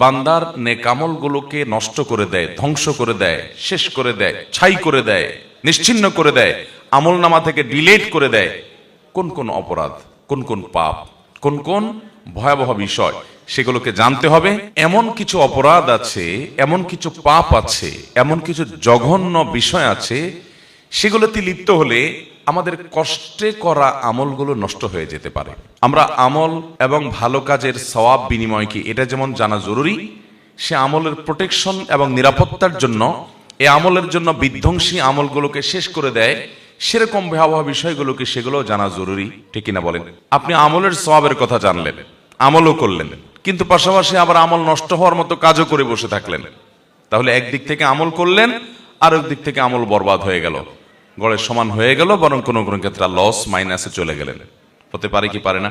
বান্দার নেকামলগুলোকে নষ্ট করে দেয়, ধ্বংস করে দেয়, শেষ করে দেয়, ছাই করে দেয়, নিশ্চিহ্ন করে দেয়, আমল নামা থেকে ডিলিট করে দেয় কোন কোন অপরাধ, কোন কোন পাপ, কোন কোন ভয়াবহ বিষয়, সেগুলোকে জানতে হবে। এমন কিছু অপরাধ আছে, এমন কিছু পাপ আছে, এমন কিছু জঘন্য বিষয় আছে, সেগুলোতে লিপ্ত হলে আমাদের কষ্টে করা আমলগুলো নষ্ট হয়ে যেতে পারে। আমরা আমল এবং ভালো কাজের সওয়াব বিনিময় কি এটা যেমন জানা জরুরি, সে আমলের প্রোটেকশন এবং নিরাপত্তার জন্য, এই আমলের জন্য বিধ্বংসী আমলগুলোকে শেষ করে দেয় সেরকম ভয়াবহ বিষয়গুলোকে সেগুলো জানা জরুরি, ঠিক কিনা বলেন? আপনি আমলের সওয়াবের কথা জানলেন, আমলও করলেন, কিন্তু পাশাপাশি আবার আমল নষ্ট হওয়ার মতো কাজও করে বসে থাকলেন, তাহলে একদিক থেকে আমল করলেন আর একদিক থেকে আমল বরবাদ হয়ে গেল, গড়ের সমান হয়ে গেল, বরং কোনো কোনো ক্ষেত্রে লস মাইনাসে চলে গেলেন। হতে পারে কি পারে না?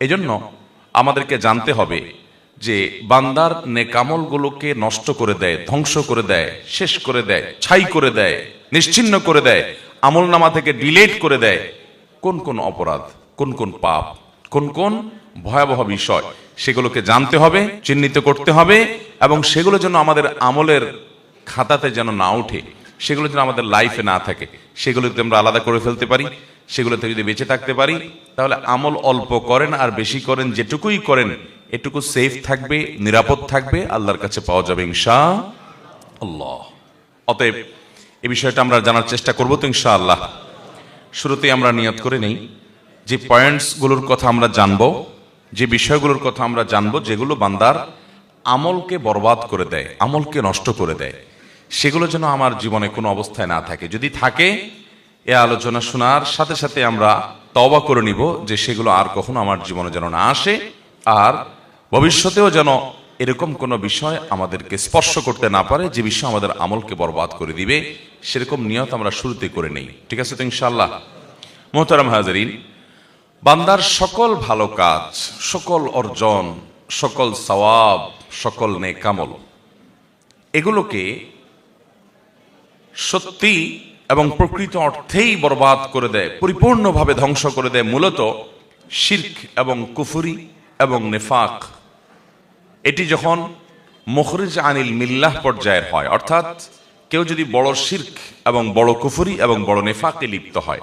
এই জন্য আমাদেরকে জানতে হবে যে বান্দার নেকামলগুলোকে নষ্ট করে দেয়, ধ্বংস করে দেয়, শেষ করে দেয়, ছাই করে দেয়, নিশ্চিহ্ন করে দেয়, আমল নামা থেকে ডিলিট করে দেয় কোন কোন অপরাধ, কোন কোন পাপ, কোন কোন ভয়াবহ বিষয়, সেগুলোকে জানতে হবে, চিহ্নিত করতে হবে, এবং সেগুলো যেন আমাদের আমলের খাতাতে যেন না উঠে, সেগুলো যেন আমাদের লাইফে না থাকে, সেগুলোতে আমরা আলাদা করে ফেলতে পারি। সেগুলোতে যদি বেঁচে থাকতে পারি তাহলে আমল অল্প করেন আর বেশি করেন, যেটুকুই করেন এটুকু সেফ থাকবে, নিরাপদ থাকবে, আল্লাহর কাছে পাওয়া যাবে ইনশাআল্লাহ। অতএব এই বিষয়টা আমরা জানার চেষ্টা করবো তো ইনশাআল্লাহ। শুরুতেই আমরা নিয়ত করে নেই যে পয়েন্টসগুলোর কথা আমরা জানবো, যে বিষয়গুলোর কথা আমরা জানবো যেগুলো বান্দার আমলকে বরবাদ করে দেয়, আমলকে নষ্ট করে দেয়, সেগুলো যেন আমার জীবনে কোনো অবস্থায় না থাকে। যদি থাকে, এ আলোচনা শোনার সাথে সাথে আমরা তওবা করে নিব যে সেগুলো আর কখনো আমার জীবনে যেন না আসে, আর ভবিষ্যতেও যেন এরকম কোনো বিষয় আমাদেরকে স্পর্শ করতে না পারে যে বিষয় আমাদের আমলকে বরবাদ করে দিবে। সেরকম নিয়ত আমরা শুরুতে করে নেই, ঠিক আছে তো ইনশাআল্লাহ? মোহতারাম হাজরিন, বান্দার সকল ভালো কাজ, সকল অর্জন, সকল সওয়াব, সকল নেকামল, এগুলোকে সত্যি এবং প্রকৃত অর্থেই বরবাদ করে দেয়, পরিপূর্ণভাবে ধ্বংস করে দেয় মূলত শিরক এবং কুফরি এবং নেফাক। এটি যখন মুখরিজ আনিল মিল্লাহ পর্যায়ের হয়, অর্থাৎ কেউ যদি বড় শিরক এবং বড় কুফরি এবং বড় নেফাকে লিপ্ত হয়,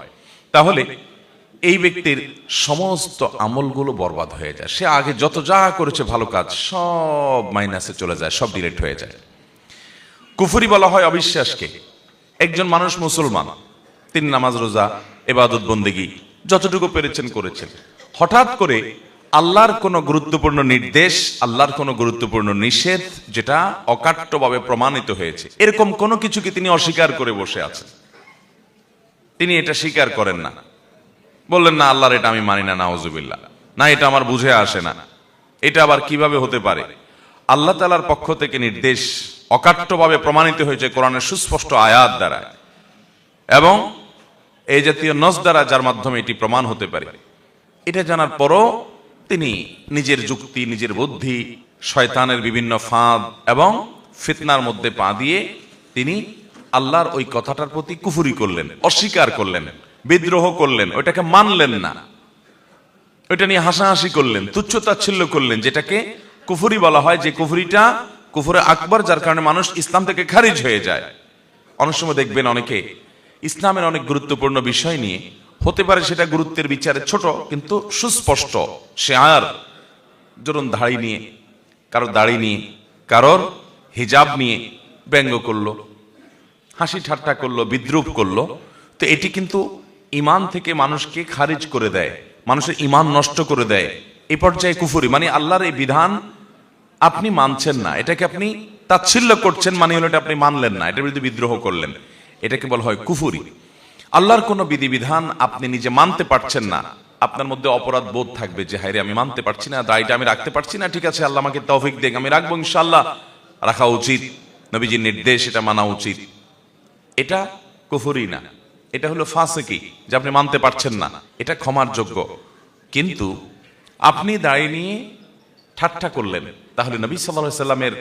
তাহলে এই ব্যক্তির সমস্ত আমলগুলো বরবাদ হয়ে যায়। সে আগে যত যা করেছে ভালো কাজ সব মাইনাসে চলে যায়, সব ডিলিট হয়ে যায়। কুফরি বলা হয় অবিশ্বাসকে। একজন মানুষ মুসলমান, তিনি নামাজ রোজা ইবাদত বন্দেগী যতটুকু পেরেছেন করেছেন, হঠাৎ করে আল্লাহর কোনো গুরুত্বপূর্ণ নির্দেশ, আল্লাহর কোনো গুরুত্বপূর্ণ নিষেধ যেটা অকাট্যভাবে প্রমাণিত হয়েছে, এরকম কোনো কিছুকে তিনি অস্বীকার করে বসে আছেন। তিনি এটা স্বীকার করেন না, বললেন না আল্লাহর এটা আমি মানি না, নাউজুবিল্লাহ, না এটা আমার বুঝে আসে না, এটা আবার কিভাবে হতে পারে? আল্লাহ তাআলার পক্ষ থেকে নির্দেশ অকাট্যভাবে প্রমাণিত হয়েছে কোরআনের সুস্পষ্ট আয়াত দ্বারা, এবং এই জাতীয় নস দ্বারা, যার মাধ্যমে এটি প্রমাণ হতে পারে। এটা জানার পরও তিনি নিজের যুক্তি, নিজের বুদ্ধি, শয়তানের বিভিন্ন ফাঁদ এবং ফিতনার মধ্যে পা দিয়ে তিনি আল্লাহর ওই কথাটার প্রতি কুফরি করলেন, অস্বীকার করলেন, বিদ্রোহ করলেন, ওইটাকে মানলেন না, ওইটা নিয়ে হাসাহাসি করলেন, তুচ্ছতাচ্ছিল্য করলেন, যেটাকে কুফরি বলা হয়। যে কুফরিটা কুফরে আকবর, যার কারণে মানুষ ইসলাম থেকে খারিজ হয়ে যায়। অনেক সময় দেখবেন অনেকে ইসলামের অনেক গুরুত্বপূর্ণ বিষয় নিয়ে, হতে পারে সেটা গুরুত্বের বিচারে ছোট কিন্তু সুস্পষ্ট শেয়ার, ধরুন দাড়ি নিয়ে, কারোর দাড়ি নিয়ে, কারোর হিজাব নিয়ে ব্যঙ্গ করলো, হাসি ঠাট্টা করলো, বিদ্রুপ করলো, তো এটি কিন্তু ইমান থেকে মানুষকে খারিজ করে দেয়, মানুষের ইমান নষ্ট করে দেয়। এই পর্যায়ে কুফরি, মানে আল্লাহর এই বিধান আপনি মানছেন না, এটাকে আপনি তাচ্ছিল্য করছেন, মানে হলো এটা আপনি মানলেন না, এটার বিরুদ্ধে বিদ্রোহ করলেন, এটাকে বলা হয় কুফরি। আল্লাহর কোনো বিধিবিধান আপনি নিজে মানতে পারছেন না, আপনার মধ্যে অপরাধ বোধ থাকবে যে হায়রে আমি মানতে পারছি না, দায়টা আমি রাখতে পারছি না, ঠিক আছে আল্লাহ আমাকে তৌফিক দেন, আমি রাখবো ইনশাআল্লাহ, রাখা উচিত, নবীজির নির্দেশ, এটা মানা উচিত। এটা কুফরি না, এটা হলো ফাসিকি, যে আপনি মানতে পারছেন না, এটা ক্ষমার যোগ্য। কিন্তু আপনি দাঁড়িয়ে নিয়ে ঠাট্টা করলেন, তাহলে নবী সাল্লাল্লাহু আলাইহি সাল্লামের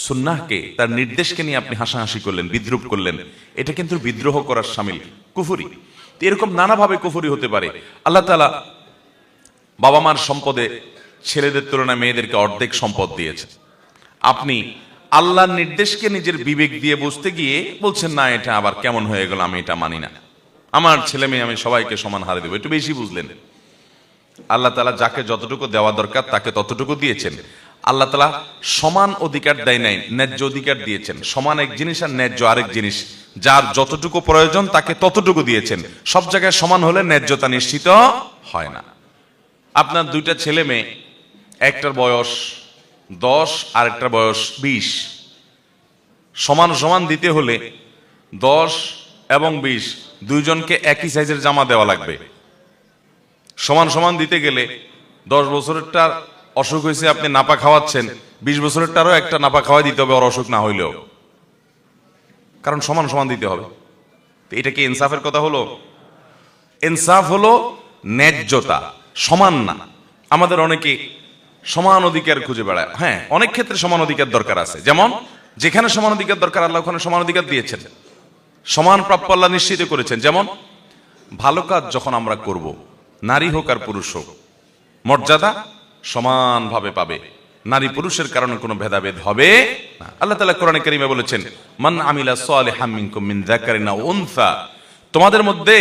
সুন্নাহকে, তার নির্দেশকে নিয়ে আপনি হাসাহাসি করলেন, বিদ্রুপ করলেন, এটা কিন্তু বিদ্রোহ করার শামিল, কুফরি। এরকম নানাভাবে কুফরি হতে পারে। আল্লাহ তাআলা বাবা মার সম্পদে ছেলেদের তুলনায় মেয়েদেরকে অর্ধেক সম্পদ দিয়েছে। আপনি আল্লাহর নির্দেশকে নিজের বিবেক দিয়ে বুঝতে গিয়ে বলছেন না এটা আবার কেমন হয়ে গেল, আমি এটা মানি না, আমার ছেলে মেয়ে আমি সবাইকে সমান হারে দেবো, একটু বেশি বুঝলেন। আল্লাহ তাআলা যাকে যতটুকু দেওয়া দরকার তাকে ততটুকু দিয়েছেন। আল্লাহ তাআলা সমান অধিকার দেয় নাই, ন্যায্য অধিকার দিয়েছেন। সমান এক জিনিস আর ন্যায্য আরেক জিনিস। যার যতটুকু প্রয়োজন তাকে ততটুকু দিয়েছেন। সব জায়গায় সমান হলে ন্যায্যতা নিশ্চিত হয় না। আপনার দুইটা ছেলে মেয়ে, একটার বয়স 10 আর একটার বয়স 20, সমান সমান দিতে হলে 10 এবং 20 দুইজনকে একই সাইজের জামা দেওয়া লাগবে। সমান সমান দিতে গেলে 10 বছরেরটার অসুখ হয়েছে, আপনি নাপা খাওয়াচ্ছেন, 20 বছরেরটারও একটা নাপা খাওয়াই দিতে হবে ওর অসুখ না হইলেও, কারণ সমান সমান দিতে হবে। এটা কি ইনসাফের কথা হলো? ইনসাফ হলো ন্যায্যতা, সমান না। আমাদের অনেকে সমান অধিকার খুঁজে বেড়ায়। হ্যাঁ, অনেক ক্ষেত্রে সমান অধিকার দরকার আছে, যেমন যেখানে সমান অধিকার দরকার আল্লাহ ওখানে সমান অধিকার দিয়েছেন, সমান প্রাপ্য আল্লাহ নিশ্চিত করেছেন। যেমন ভালো কাজ যখন আমরা করব, নারী হোক আর পুরুষ হোক, মর্যাদা সমানভাবে পাবে, নারী পুরুষের কারণে কোনো ভেদাভেদ হবে না। আল্লাহ তাআলা কোরআনে কারীমে বলেছেন, মান আমিলা সালিহাম মিনকুম মিন যাকারিন আও উনসা, তোমাদের মধ্যে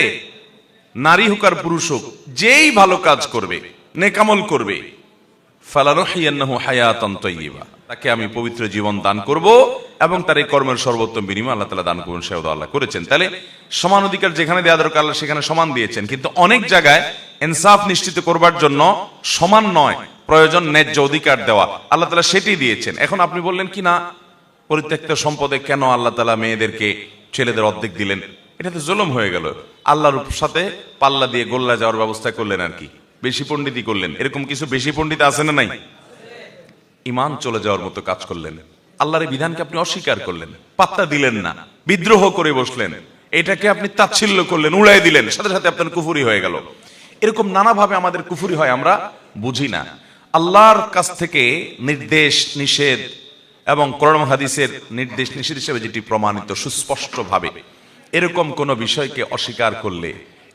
নারী হোক আর পুরুষ হোক যেই ভালো কাজ করবে, নেক আমল করবে, ফালানুহিয়ান্নাহু হায়াতান তাইয়্যিবা, তাকে আমি পবিত্র জীবন দান করব এবং তার এই কর্মের সর্বোত্তম বিনিময় আল্লাহ তাআলা দান করবেন, সেও আল্লাহ করেছেন। তাহলে সমান অধিকার যেখানে দেওয়া দরকার আল্লাহ সেখানে সমান দিয়েছেন, কিন্তু অনেক জায়গায় ইনসাফ নিশ্চিত করবার জন্য সমান নয়, প্রয়োজন ন্যায্য অধিকার দেওয়া, আল্লাহ তাআলা সেটি দিয়েছেন। এখন আপনি বললেন কি না, পরিত্যক্ত সম্পদে কেন আল্লাহ তাআলা মেয়েদেরকে ছেলেদের অর্ধেক দিলেন? এটা তো জুলুম হয়ে গেল। আল্লাহর সাথে পাল্লা দিয়ে গোল্লা যাওয়ার ব্যবস্থা করলেন আর কি, বেশি পণ্ডিতই করলেন। এরকম কিছু বেশি পণ্ডিত আছে না নাই? ঈমান চলে যাওয়ার মতো কাজ করলেন, আল্লাহর বিধানকে আপনি অস্বীকার করলেন, পাত্তা দিলেন না, বিদ্রোহ করে বসলেন, এটাকে আপনি তাচ্ছিল্য করলেন, উড়াই দিলেন, সাথে সাথে আপনার কুফরি হয়ে গেল। এরকম নানাভাবে আমাদের কুফরি হয়, আমরা বুঝি না। আল্লাহর কাছ থেকে নির্দেশ নিষেধ এবং কোরআন হাদিসের নির্দেশ নিষেধ হিসেবে যেটি প্রমাণিত সুস্পষ্টভাবে, এরকম কোন বিষয়কে অস্বীকার করলে,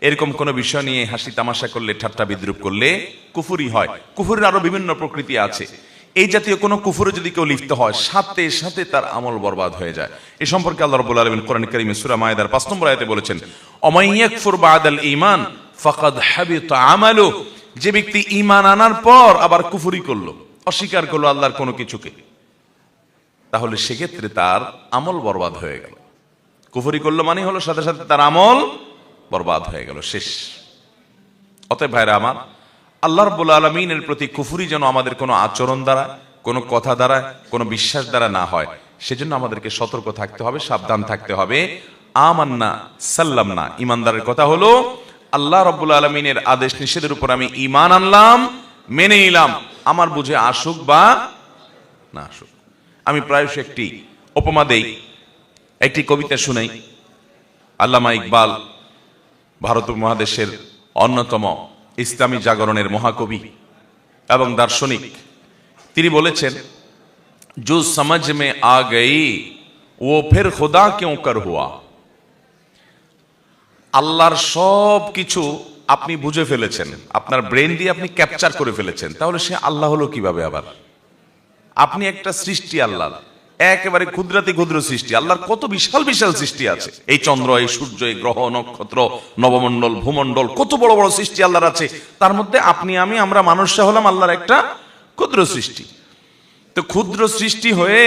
এরকম কোন বিষয় নিয়ে হাসি তামাশা করলে, ঠাট্টা বিদ্রুপ করলে কুফরি হয়। কুফরের আরো বিভিন্ন প্রকৃতি আছে। এই জাতীয় কোন কুফরে যদি কেউ লিপ্ত হয়, সাথে সাথে তার আমল বরবাদ হয়ে যায়। এই সম্পর্কে আল্লাহ রাব্বুল আলামিন কোরআন কারীমে সূরা মায়েদার 5 নম্বর আয়াতে বলেছেন, অমাই ইয়াকফুর বাদাল ঈমান ফাকাদ হাবিতা আমালু, যে ব্যক্তি ঈমান আনার পর আবার কুফরি করলো, অস্বীকার করলো আল্লাহর কোনো কিছুকে, তাহলে সেক্ষেত্রে তার আমল বরবাদ হয়ে গেল। কুফরি করলো মানে হলো সাথে সাথে তার আমল বরবাদ হয়ে গেল, শেষ। অতএব ভাইরা আমার, আল্লাহ রাব্বুল আলামিনের প্রতি কুফরি যেন আমাদের কোনো আচরণ দ্বারা, কোনো কথা দ্বারা, কোনো বিশ্বাস দ্বারা না হয়, সেজন্য আমাদেরকে সতর্ক থাকতে হবে, সাবধান থাকতে হবে। আমান্না সাল্লামনা, ইমানদারের কথা হলো আল্লাহ রাব্বুল আলামিনের আদেশ নিষেধের উপর আমি ঈমান আনলাম, মেনে নিলাম, আমার বুঝে আসুক বা না আসুক। আমি প্রায়শই একটি উপমা দেই, একটি কবিতা শুনাই। আল্লামা ইকবাল ভারত মহাদেশের অন্যতম ইসলামী জাগরণের মহাকবি এবং দার্শনিক, তিনি বলেছেন, जो समझ में आ गई वो फिर खुदा क्यों कर हुआ। আল্লাহর সব কিছু আপনি বুঝে ফেলেছেন, আপনার ব্রেন দিয়ে আপনি ক্যাপচার করে ফেলেছেন, তাহলে সে আল্লাহ হলো কিভাবে আবার? আপনি একটা সৃষ্টি, আল্লাহ একেবারে ক্ষুদ্রাতি ক্ষুদ্র সৃষ্টি। আল্লাহর কত বিশাল বিশাল সৃষ্টি আছে, এই চন্দ্র, এই সূর্য, এই গ্রহ নক্ষত্র, নবমণ্ডল, ভূমণ্ডল, কত বড় বড় সৃষ্টি আল্লাহর আছে। তার মধ্যে আপনি আমি, আমরা মানুষরা হলাম আল্লাহর একটা ক্ষুদ্র সৃষ্টি। তো ক্ষুদ্র সৃষ্টি হয়ে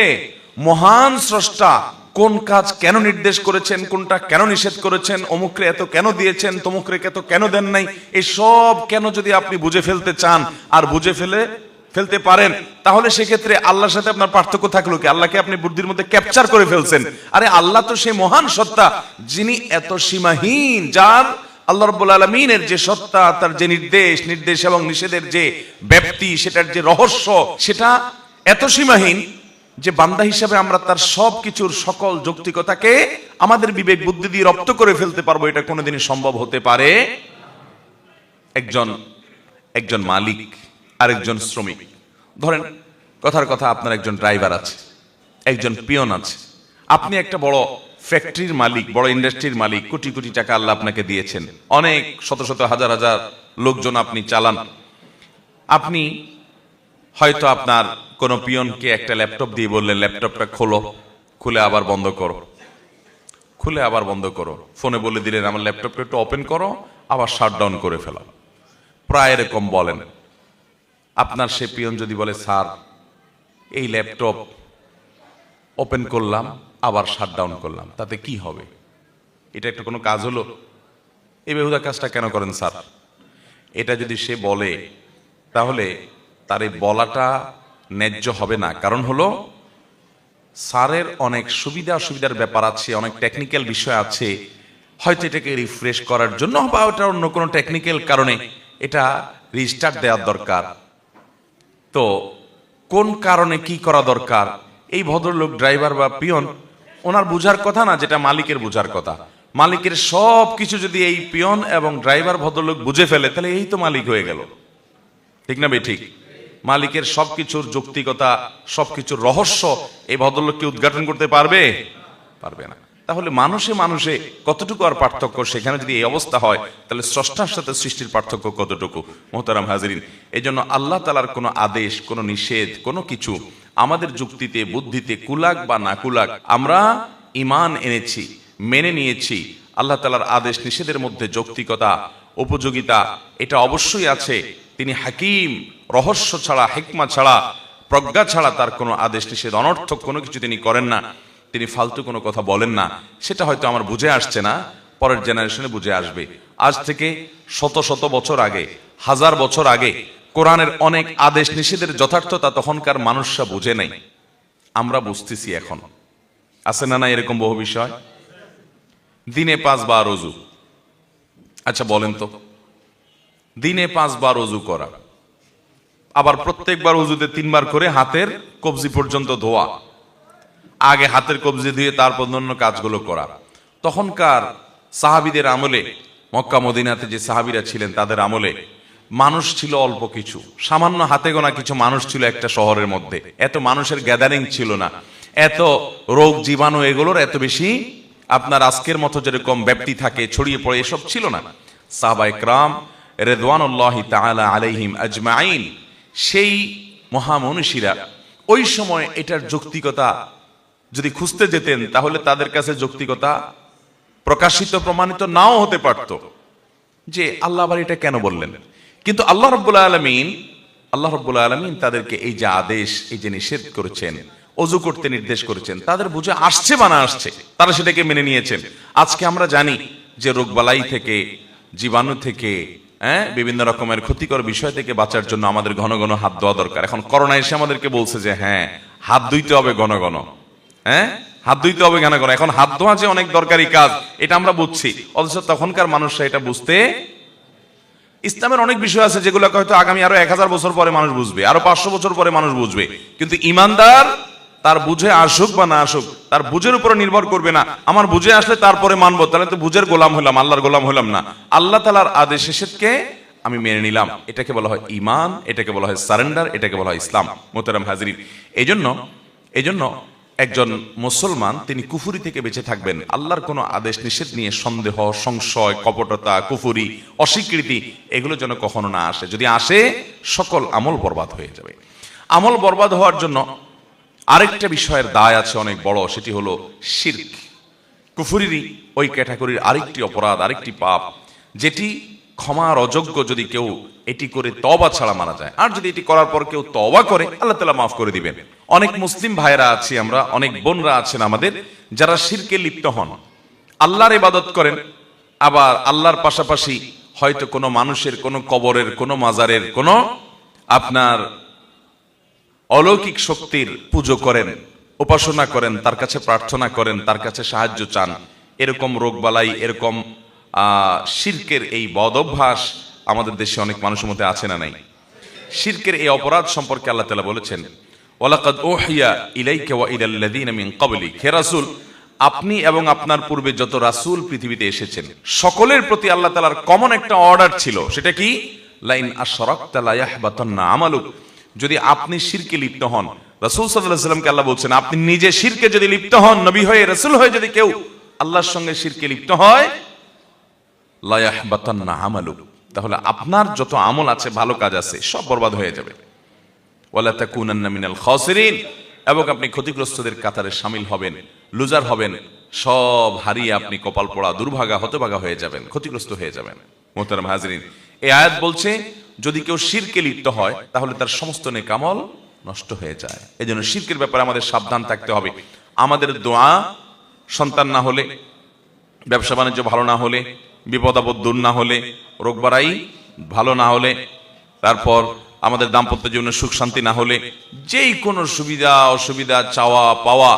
মহান স্রষ্টা কোন কাজ কেন নির্দেশ করেছেন, কোনটা কেন নিষেধ করেছেন, অমুকরে এত কেন দিয়েছেন, তমুকরে এত কেন দেন নাই, এই সব কেন যদি আপনি বুঝে ফেলতে চান আর বুঝে ফেলতে পারেন, তাহলে সেক্ষেত্রে আল্লাহর সাথে আপনার পার্থক্য থাকলো কি? আল্লাহকে আপনি বুদ্ধির মধ্যে ক্যাপচার করে ফেলছেন। আরে আল্লাহ তো সেই মহান সত্তা যিনি এত সীমাহীন, যার আল্লাহ রাব্বুল আলামিনের যে সত্তা, তার যে নির্দেশ এবং নিষেধের যে ব্যাপ্তি, সেটার যে রহস্য, সেটা এত সীমাহীন যে বান্দা হিসাবে আমরা তার সব কিছুর সকল যৌক্তিকতাকে আমাদের বিবেক বুদ্ধি দিয়ে রপ্ত করে ফেলতে পারবো, এটা কোনোদিনই সম্ভব হতে পারে। একজন মালিক আর একজন শ্রমিক, ধরেন কথার কথা, আপনার একজন ড্রাইভার আছে, একজন পিয়ন আছে। আপনি একটা বড় ফ্যাক্টরির মালিক, বড় ইন্ডাস্ট্রির মালিক, কোটি কোটি টাকা আল্লাহ আপনাকে দিয়েছেন, অনেক শত শত হাজার হাজার লোকজন আপনি চালান। আপনি হয়তো আপনার কোনো পিয়নকে একটা ল্যাপটপ দিয়ে বললেন ল্যাপটপটা খোলো, খুলে আবার বন্ধ করো, খুলে আবার বন্ধ করো। ফোনে বলে দিলেন আমার ল্যাপটপটা একটু ওপেন করো, আবার শাটডাউন করে ফেলো। প্রায় এরকম বলেন। আপনার সে পিয়ন যদি বলে স্যার এই ল্যাপটপ ওপেন করলাম আবার শাটডাউন করলাম, তাতে কি হবে? এটা একটা কোনো কাজ হলো? এই বেহুদা কাজটা কেন করেন স্যার? এটা যদি সে বলে তাহলে তার এই বলাটা ন্যায্য হবে না। কারণ হলো স্যারের অনেক সুবিধা অসুবিধার ব্যাপার আছে, অনেক টেকনিক্যাল বিষয় আছে, হয়তো এটাকে রিফ্রেশ করার জন্য বা ওটা অন্য কোনো টেকনিক্যাল কারণে এটা রিস্টার্ট দেওয়ার দরকার। তো কোন কারণে কি করা দরকার এই ভদ্রলোক ড্রাইভার বা পিয়ন ওনার বুঝার কথা না, যেটা মালিকের বুঝার কথা। মালিকের সব কিছু যদি এই পিয়ন এবং ড্রাইভার ভদ্রলোক বুঝে ফেলে তাহলে এই তো মালিক হয়ে গেল, ঠিক না বে ঠিক? মালিকের সবকিছুর যৌক্তিকতা, সবকিছুর রহস্য এই ভদ্রলোককে উদ্ঘাটন করতে পারবে? পারবে না। তাহলে মানুষে মানুষে কতটুকু আর পার্থক্য? সেখানে যদি এই অবস্থা হয় তাহলে স্রষ্টার সাথে সৃষ্টির পার্থক্য কতটুকু? মোহতারাম হাজরিন, এই জন্য আল্লাহ তাআলার কোনো আদেশ, কোনো নিষেধ, কোনো কিছু আমাদের যুক্তিতে বুদ্ধিতে কুলাক বা না কুলাক, আমরা ঈমান এনেছি, মেনে নিয়েছি। আল্লাহ তাআলার আদেশ নিষেধের মধ্যে যৌক্তিকতা, উপযোগিতা এটা অবশ্যই আছে। তিনি হাকিম, রহস্য ছাড়া, হিকমা ছাড়া, প্রজ্ঞা ছাড়া তার কোনো আদেশ নিষেধ অনর্থক কোনো কিছু তিনি করেন না। তিনি ফালতু কোনো কথা বলেন না। সেটা হয়তো আমার বুঝে আসছে না, পরের জেনারেশনে বুঝে আসবে। আজ থেকে শত শত বছর আগে, হাজার বছর আগে কোরআনের অনেক আদেশ নিষেধের যথার্থতা তখনকার মানুষরা বুঝে নাই, আমরা বুঝতেছি এখন। আছে না না এরকম বহু বিষয়? দিনে 5 বার ওযু। আচ্ছা বলেন তো, দিনে 5 বার ওযু করা, আবার প্রত্যেকবার ওযুতে 3 বার করে হাতের কবজি পর্যন্ত ধোয়া, আগে হাতের কবজি দিয়ে তারপর অন্য কাজগুলো করা। তখনকার সাহাবীদের আমলে, মক্কা মদিনাতে যে সাহাবীরা ছিলেন তাদের আমলে মানুষ ছিল অল্প কিছু, সামান্য হাতে গোনা কিছু মানুষ ছিল একটা শহরের মধ্যে। এত মানুষের গ্যাদারিং ছিল না, এত রোগ জীবাণু এগুলোর এত বেশি আপনার আজকের মতো যেরকম ব্যাপ্তি থাকে ছড়িয়ে পড়ে এসব ছিল না। সাহাবায়ে কেরাম রিদওয়ানুল্লাহি তাআলা আলাইহিম আজমাইন, সেই মহামনীষীরা ওই সময় এটার যৌক্তিকতা যদি খুঁজতে যেতেন তাহলে তাদের কাছে যৌক্তিকতা প্রকাশিত প্রমাণিত নাও হতে পারত, যে আল্লাহ আবার এটা কেন বললেন। কিন্তু আল্লাহ রাব্বুল আলামিন তাদেরকে এই যে আদেশ, এই যে নিষেধ করেছেন, ওযু করতে নির্দেশ করেছেন, তাদের বুঝে আসছে বা না আসছে, তারা সেটাকে মেনে নিয়েছেন। আজকে আমরা জানি যে রোগবালাই থেকে, জীবাণু থেকে, বিভিন্ন রকমের ক্ষতিকর বিষয় থেকে বাঁচার জন্য আমাদের ঘন ঘন হাত ধোয়া দরকার। এখন করোনা এসে আমাদেরকে বলছে যে হ্যাঁ হাত ধুইতে হবে ঘন ঘন, হাত ধুইতে হবে ঘন ঘন। এখন হাত ধোয়া যে অনেক দরকারি কাজ এটা আমরা বুঝছি, অথচ তখনকার মানুষরা এটা বুঝতে, ইসলামের অনেক বিষয় আছে যেগুলো হয়তো আগামী আরো 1000 বছর পরে মানুষ বুঝবে, আরো 500 বছর পরে মানুষ বুঝবে। কিন্তু ইমানদার তার বুঝে আসুক বা না আসুক, তার বুঝের উপর নির্ভর করবে না। আমার বুঝে আসলে তারপরে মানবো, তাহলে তো বুঝের গোলাম হলাম, আল্লাহর গোলাম হলাম না। আল্লাহ তাআলার আদেশ নিষেধকে আমি মেনে নিলাম, এটাকে বলা হয় ঈমান, এটাকে বলা হয় সারেন্ডার, এটাকে বলা হয় ইসলাম। মোহতারাম হাজরিন, এজন্য একজন মুসলমান তিনি কুফরি থেকে বেঁচে থাকবেন। আল্লাহর কোনো আদেশ নিষেধ নিয়ে সন্দেহ, সংশয়, কপটতা, কুফরি, অস্বীকৃতি এগুলো যেন কখনো না আসে। যদি আসে সকল আমল বরবাদ হয়ে যাবে। আমল বরবাদ হওয়ার জন্য আরেকটা বিষয়ের দায় আছে অনেক বড়, সেটি হলো শিরক। কুফরিরই ওই ক্যাটাগরির আরেকটি অপরাধ, আরেকটি পাপ, যেটি ক্ষমার অযোগ্য যদি কেউ এটি করে তওবা ছাড়া মারা যায়। আর যদি এটি করার পর কেউ তওবা করে আল্লাহ তাআলা মাফ করে দিবেন। অনেক মুসলিম ভাইরা আছি আমরা, অনেক বোনরা আছেন আমাদের, যারা শিরকে লিপ্ত হন, আল্লাহর ইবাদত করেন, আবার আল্লাহর পাশাপাশি হয়তো কোনো মানুষের, কোনো কবরের, কোনো মাজারের, কোনো আপনার অলৌকিক শক্তির পুজো করেন, উপাসনা করেন, তার কাছে প্রার্থনা করেন, তার কাছে সাহায্য চান। এরকম রোগবালাই, এরকম শিরকের এই বদ অভ্যাস আমাদের দেশে অনেক মানুষের মধ্যে আছে না নাই? শিরকের এই অপরাধ সম্পর্কে আল্লাহ তাআলা বলেছেন, ওয়ালাকাদ উহিয়া ইলাইকা ওয়া ইলাল লাযিনা মিন ক্বাবলিক, হে রাসূল আপনি এবং আপনার পূর্বে যত রাসূল পৃথিবীতে এসেছেন সকলের প্রতি আল্লাহ তাআলার কমন একটা অর্ডার ছিল। সেটা কি? লাইন আশরাকতা লা ইয়াহবাতান্না আমালুক, যদি আপনি শিরকে লিপ্ত হন, রাসূল সাল্লাল্লাহু আলাইহি ওয়াসাল্লামকে আল্লাহ বলছেন আপনি নিজে শিরকে যদি লিপ্ত হন, নবী হয়ে রাসূল হয়ে যদি কেউ আল্লাহর সঙ্গে শিরকে লিপ্ত হয়, লা ইয়াহবাতান্না আমালুক, তাহলে আপনার যত আমল আছে, ভালো কাজ আছে, সব বরবাদ হয়ে যাবে। ওয়ালা তাকুনান্না মিনাল খাসিরিন, এবং আপনি ক্ষতিগ্রস্তদের কাতারে শামিল হবেন, লুজার হবেন, সব হারিয়ে আপনি কপাল পোড়া দুর্ভাগা হতভাগা হয়ে যাবেন, ক্ষতিগ্রস্ত হয়ে যাবেন। মোহতারাম হাজরিন, এই আয়াত বলছে যদি কেউ শিরকে লিপ্ত হয় তাহলে তার সমস্ত নেক আমল নষ্ট হয়ে যায়। এজন্য শিরকের ব্যাপারে আমাদের সাবধান থাকতে হবে। আমাদের দোয়া সন্তান না হলে, ব্যবসা বাণিজ্য ভালো না হলে, বিপদ আপদ দূর না হলে, রোগবারাই ভালো না হলে, তারপর আমাদের দাম্পত্য জীবনে সুখ শান্তি না হলে, যেই কোনো সুবিধা অসুবিধা চাওয়া পাওয়া,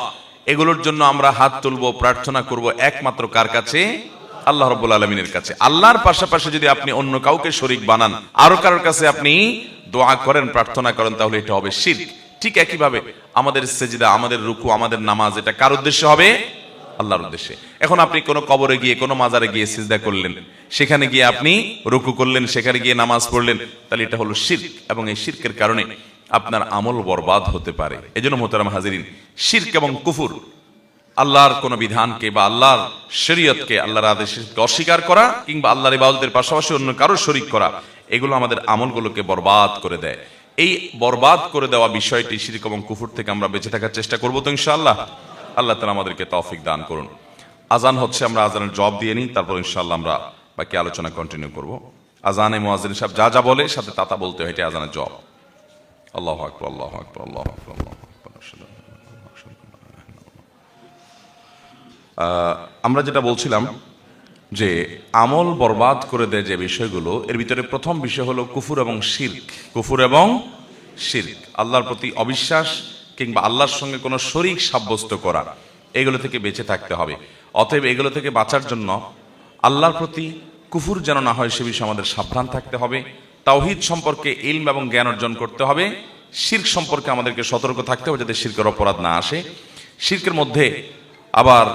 এগুলোর জন্য আমরা হাত তুলবো, প্রার্থনা করব একমাত্র কার কাছে? আল্লাহ রাব্বুল আলামিনের কাছে। আল্লাহর পাশাপাশি যদি আপনি অন্য কাউকে শরীক বানান, আরো কারোর কাছে আপনি দোয়া করেন, প্রার্থনা করেন, তাহলে এটা হবে শিরক। ঠিক একইভাবে আমাদের সেজদা, আমাদের রুকু, আমাদের নামাজ, এটা কার উদ্দেশ্যে হবে? আল্লাহর উদ্দেশ্যে। এখন আপনি কোনো কবরে গিয়ে, কোনো মাজারে গিয়ে সিজদা করলেন, সেখানে গিয়ে আপনি রুকু করলেন, সেখানে গিয়ে নামাজ পড়লেন, তাহলে এটা হলো শিরক, এবং এই শিরকের কারণে আপনার আমল বরবাদ হতে পারে। এজন্য মোহতারাম হাজিরিন, শিরক এবং কুফর, আল্লাহর কোন বিধানকে বা আল্লাহর শরীয়তকে, আল্লাহর আদেশকে অস্বীকার করা, কিংবা আল্লাহর ইবাদতের পাশাপাশি অন্য কারো শরীক করা, এগুলো আমাদের আমলগুলোকে বরবাদ করে দেয়। এই বরবাদ করে দেওয়া বিষয়টি, শিরক এবং কুফর থেকে আমরা বেঁচে থাকার চেষ্টা করবো তো ইনশাআল্লাহ। আল্লাহ তাআলা আমাদেরকে তৌফিক দান করুন। আজান হচ্ছে, আমরা আজানের জবাব দিয়ে নিই, তারপর ইনশাআল্লাহ আমরা বাকি আলোচনা কন্টিনিউ করব। আজানে মুয়াজ্জিন সাহেব যা যা বলে সাথে তাতা বলতে হয়, এটা আজানের জবাব। আল্লাহু আকবার, আল্লাহু আকবার, আল্লাহু আকবার, আল্লাহু আকবার। আমরা যেটা বলছিলাম যে আমল বরবাদ করে দেয় যে বিষয়গুলো, এর ভিতরে প্রথম বিষয় হলো কুফর এবং শিরক। কুফর এবং শিরক, আল্লাহর প্রতি অবিশ্বাস কিংবা আল্লাহর সঙ্গে কোনো শরীক সাব্যস্ত করা, এগুলো থেকে বেঁচে থাকতে হবে। অতএব এগুলো থেকে বাঁচার জন্য আল্লাহর প্রতি কুফর যেন না হয় সে বিষয়ে আমাদের সাবধান থাকতে হবে। তাওহীদ সম্পর্কে ইলম এবং জ্ঞান অর্জন করতে হবে। শিরক সম্পর্কে আমাদেরকে সতর্ক থাকতে হবে যাতে শিরকের অপরাধ না আসে। শিরকের মধ্যে আবার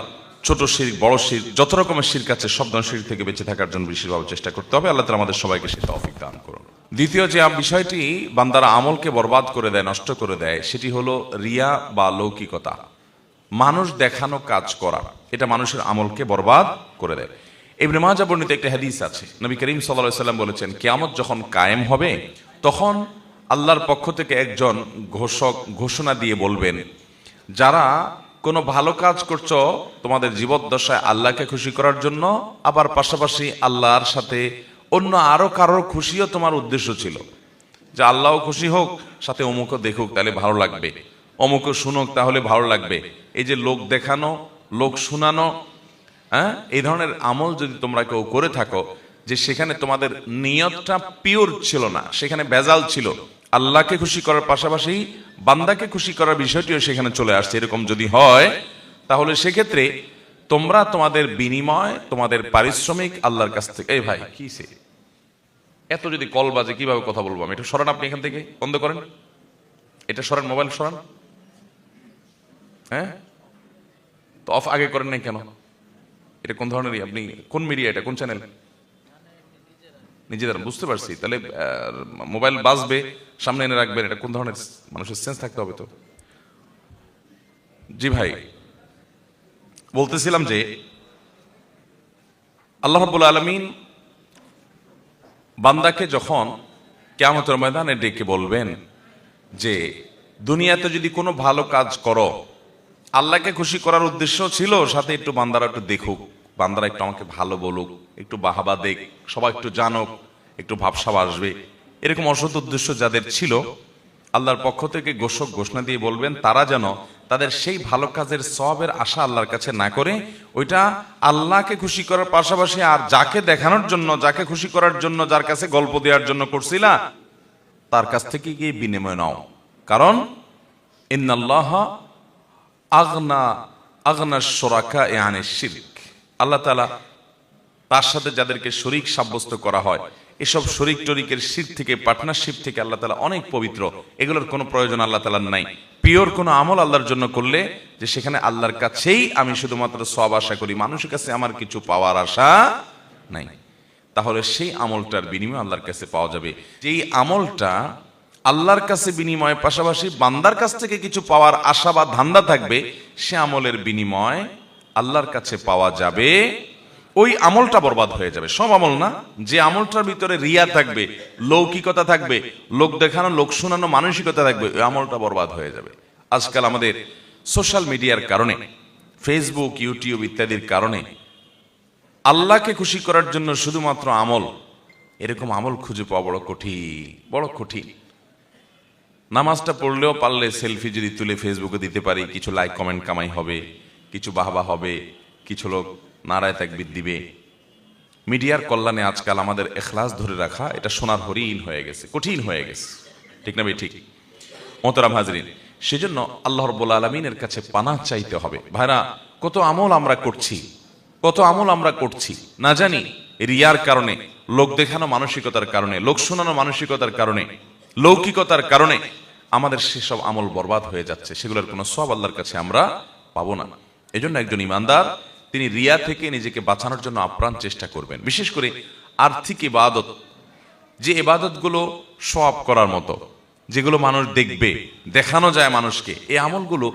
ছোট শিরক, বড় শিরক, যত রকমের শিরক আছে, সব ধরনের শিরক থেকে বেঁচে থাকার জন্য বিশেষভাবে চেষ্টা করতে হবে। আল্লাহ তাআলা আমাদের সবাইকে সে তৌফিক দান করুন। দ্বিতীয় যে বিষয়টি বান্দারা আমলকে বরবাদ করে দেয়, নষ্ট করে দেয়, সেটি হলো রিয়া বা লৌকিকতা, মানুষ দেখানো কাজ করা। এটা মানুষের আমলকে বরবাদ করে দেয়। ইবনে মাজাহ বর্ণিত একটা হাদিস আছে, নবী করিম সাল্লাল্লাহু আলাইহি ওয়াসাল্লাম বলেছেন, কিয়ামত যখন কায়েম হবে তখন আল্লাহর পক্ষ থেকে একজন ঘোষক ঘোষণা দিয়ে বলবেন, যারা কোনো ভালো কাজ করছো তোমাদের জীবদ্দশায় আল্লাহকে খুশি করার জন্য, আবার পাশাপাশি আল্লাহর সাথে অন্য আরো কারোর খুশিও তোমার উদ্দেশ্য ছিল, যে আল্লাহও খুশি হোক, সাথে অমুকও দেখুক তাহলে ভালো লাগবে, অমুকও শুনুক তাহলে ভালো লাগবে। এই যে লোক দেখানো, লোক শুনানো, এই ধরনের আমল যদি তোমরা কেউ করে থাকো, যে সেখানে তোমাদের নিয়তটা পিওর ছিল না, সেখানে ভেজাল ছিল, আল্লাহকে খুশি করার পাশাপাশি বান্দাকে খুশি করার বিষয়টিও সেখানে চলে আসছে, এরকম যদি হয়, তাহলে সেক্ষেত্রে তোমরা তোমাদের বিনিময়, তোমাদের পারিশ্রমিক আল্লাহর কাছ থেকে, এই ভাই কি সে এত যদি কল বাজে, কিভাবে কথা বলবো আমি? এটা সরান, আপনি এখান থেকে বন্ধ করেন, এটা সরান, মোবাইল সরান। হ্যাঁ, তো অফ আগে করেন নাই কেন? এটা কোন ধরনের, আপনি কোন মিডিয়া, এটা কোন চ্যানেল? নিজেদের বুঝতে পারছি, তাহলে মোবাইল বাজবে, সামনে এনে রাখবেন, এটা কোন ধরনের? মানুষের সেন্স থাকতে হবে তো। জি ভাই, বলতেছিলাম যে আল্লাহ রাব্বুল আলামিন বান্দাকে যখন কিয়ামতের ময়দানে ডেকে বলবেন যে দুনিয়াতে যদি কোনো ভালো কাজ করো, আল্লাহকে খুশি করার উদ্দেশ্য ছিল, সাথে একটু বান্দারা একটু দেখুক, বান্দারা একটু আমাকে ভালো বলুক, একটু বাহাবা দেখ, সবাই একটু জানুক, একটু ভাবসাব আসবে, এরকম অসৎ উদ্দেশ্য যাদের ছিল, আল্লাহর পক্ষ থেকে ঘোষক ঘোষণা দিয়ে বলবেন তারা যেন তাদের সেই ভালো কাজের সওয়াবের আশা আল্লাহর কাছে না করে, ওইটা আল্লাহকে খুশি করার পাশাপাশি আর যাকে দেখানোর জন্য, যাকে খুশি করার জন্য, যার কাছে গল্প দেওয়ার জন্য করছিলা, তার কাছ থেকে গিয়ে বিনিময় নাও। কারণ ইন্নাল্লাহা আগনা শুরাকা আনিশ শিরক, আল্লাহ তাআলা তার সাথে যাদেরকে শরীক সাব্যস্ত করা হয়, এসব শরীক টরিকের শিরক থেকে, পার্টনারশিপ থেকে আল্লাহ তাআলা অনেক পবিত্র। এগুলোর কোনো প্রয়োজন আল্লাহ তাআলার নাই। পিওর কোনো আমল আল্লাহর জন্য করলে, যে সেখানে আল্লাহর কাছেই আমি শুধুমাত্র সওয়াব আশা করি, মানুষের কাছে আমার কিছু পাওয়ার আশা নাই, তাহলে সেই আমলটার বিনিময় আল্লাহর কাছে পাওয়া যাবে। যেই আমলটা আল্লাহর কাছে বিনিময়ের পাশাপাশি বান্দার কাছ থেকে কিছু পাওয়ার আশা বা ধান্দা থাকবে, সে আমলের বিনিময় আল্লাহর কাছে পাওয়া যাবে। ওই আমলটা বরবাদ হয়ে যাবে। সব আমল না, যে আমলটার ভিতরে রিয়া থাকবে, লৌকিকতা থাকবে, লোক দেখানো লোক শোনানো মানসিকতা থাকবে, ওই আমলটা বরবাদ হয়ে যাবে। আজকাল আমাদের সোশ্যাল মিডিয়ার কারণে, ফেসবুক, ইউটিউব ইত্যাদির কারণে আল্লাহকে খুশি করার জন্য শুধুমাত্র আমল, এরকম আমল খুঁজে পাওয়া বড় কঠিন, বড় কঠিন। নামাজটা পড়লেও পারলে সেলফি যদি তুলে ফেসবুকে দিতে পারি, কিছু লাইক কমেন্ট কামাই হবে, কিছু বাহবা হবে, কিছু লোক নারায় তাকবীর দিবে। মিডিয়ার কল্যাণে আজকাল আমাদের ইখলাস ধরে রাখা এটা সোনার হরিণ হয়ে গেছে, কঠিন হয়ে গেছে, ঠিক না ভাই? ঠিক। মোহতারাম হাজরিন, সেজন্য আল্লাহ রাব্বুল আলামিনের কাছে পানাহ চাইতে হবে। ভাইরা, কত আমল আমরা করছি, কত আমল আমরা করছি না জানি, রিয়ার কারণে, লোক দেখানো মানসিকতার কারণে, লোক শোনানো মানসিকতার কারণে, লৌকিকতার কারণে আমাদের সেসব আমল বরবাদ হয়ে যাচ্ছে। সেগুলোর কোনো সওয়াব আল্লাহর কাছে আমরা পাবো না। এজন্য একজন ইমানদার তিনি রিয়া থেকে নিজেকে বাঁচানোর জন্য আপ্রাণ চেষ্টা করবেন। বিশেষ করে আর্থিক ইবাদত, যে ইবাদতগুলো সওয়াব করার মতো, যেগুলো মানুষ দেখবে, দেখানো যায় মানুষকে, এই আমলগুলো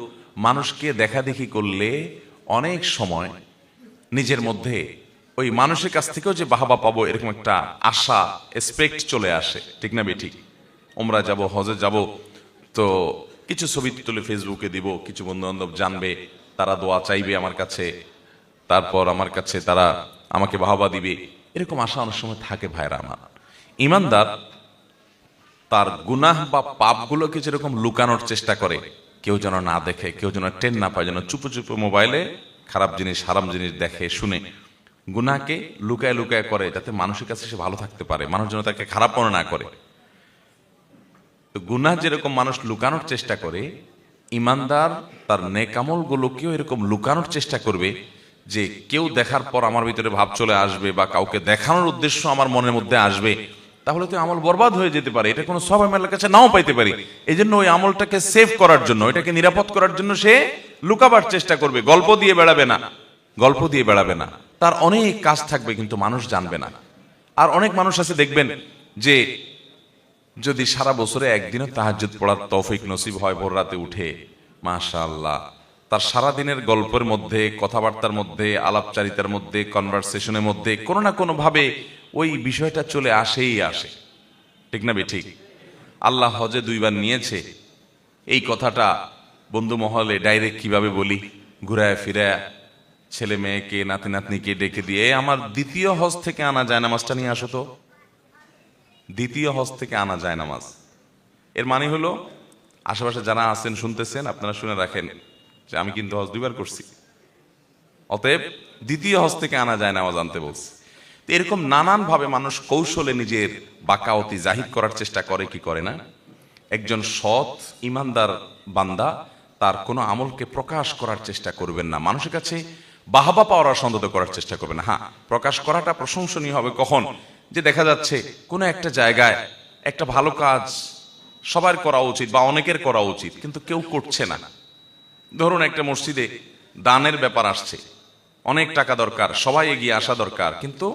মানুষকে দেখাদেখি করলে অনেক সময় নিজের মধ্যে ওই মানুষের কাছ থেকেও যে বাহবা পাবো এরকম একটা আশা, এক্সপেক্ট চলে আসে, ঠিক না বেঠিক? ওমরা যাব, হজে যাব, তো কিছু ছবি তুলে ফেসবুকে দিব, কিছু বন্ধু বান্ধব জানবে, তারা দোয়া চাইবে আমার কাছে, তারপর আমার কাছে তারা আমাকে বাহবা দিবে, এরকম আশা অনেক সময় থাকে। ভাইরা আমার, ইমানদার তার গুনাহ বা পাপগুলোকে যেরকম লুকানোর চেষ্টা করে, কেউ যেন না দেখে, কেউ যেন টেন না পায়, যেন চুপো চুপো মোবাইলে খারাপ জিনিস, হারাম জিনিস দেখে শুনে গুনাহকে লুকায় লুকায় করে, যাতে মানুষের কাছে সে ভালো থাকতে পারে, মানুষ যেন তাকে খারাপ মনে না করে। তো গুনাহ যেরকম মানুষ লুকানোর চেষ্টা করে, ইমানদার তার নেক আমলগুলোকেও এরকম লুকানোর চেষ্টা করবে, যে কেউ দেখার পর আমার ভিতরে ভাব চলে আসবে বা কাউকে দেখানোর উদ্দেশ্য আমার মনের মধ্যে আসবে, তাহলে তো আমল বরবাদ হয়ে যেতে পারে, এটা কোনো সওয়াব আমার কাছে নাও পাইতে পারি। এই জন্য ওই আমলটাকে সেভ করার জন্য, এটাকে নিরাপদ করার জন্য সে লুকাবার চেষ্টা করবে। গল্প দিয়ে বেড়াবে না, গল্প দিয়ে বেড়াবে না, তার অনেক কাজ থাকবে কিন্তু মানুষ জানবে না। আর অনেক মানুষ আছে দেখবেন যে যদি সারা বছরে একদিনও তাহাজ্জুদ পড়ার তৌফিক নসিব হয়, ভোর রাতে উঠে, মাশাআল্লাহ, তার সারা দিনের গল্পের মধ্যে, কথাবার্তার মধ্যে, আলাপচারিতার মধ্যে, কনভারসেশনের মধ্যে কোনো না কোনো ভাবে ওই বিষয়টা চলে আসেই আসে, ঠিক না বেঠিক? আল্লাহ হজে 2 বার নিয়েছে, এই কথাটা বন্ধু মহলে ডাইরেক্ট কিভাবে বলি, ঘুরায় ফিরায় ছেলে মেয়েকে, নাতি নাতনিকে ডেকে দিয়ে, আমার দ্বিতীয় হজ থেকে আনা যায় নামাজটা নিয়ে আসো তো, দ্বিতীয় হজ থেকে আনা যায় নামাজ। এর মানে হলো, আশেপাশে যারা আছেন শুনতেছেন, আপনারা শুনে রাখেন যে আমি কিন্তু হজ 2 বার করছি, অতএব দ্বিতীয় হজ থেকে আনা যায় নামাজ আনতে বলছি। এরকম নানান ভাবে মানুষ কৌশলে নিজের বাকাওতি জাহির করার চেষ্টা করে, কি করে না? একজন সৎ ইমানদার বান্দা তার কোনো আমলকে প্রকাশ করার চেষ্টা করবেন না, মানুষের কাছে বাহবা পাওয়ার সন্তত করার চেষ্টা করবেন না। হ্যাঁ, প্রকাশ করাটা প্রশংসনীয় হবে কখন? যে দেখা যাচ্ছে কোনো একটা জায়গায় একটা ভালো কাজ সবার করা উচিত বা অনেকের করা উচিত, কিন্তু কেউ করছে না। ধরুন একটা মসজিদে দানের ব্যাপার আসছে, অনেক টাকা দরকার, সবাই এগিয়ে আসা দরকার, কিন্তু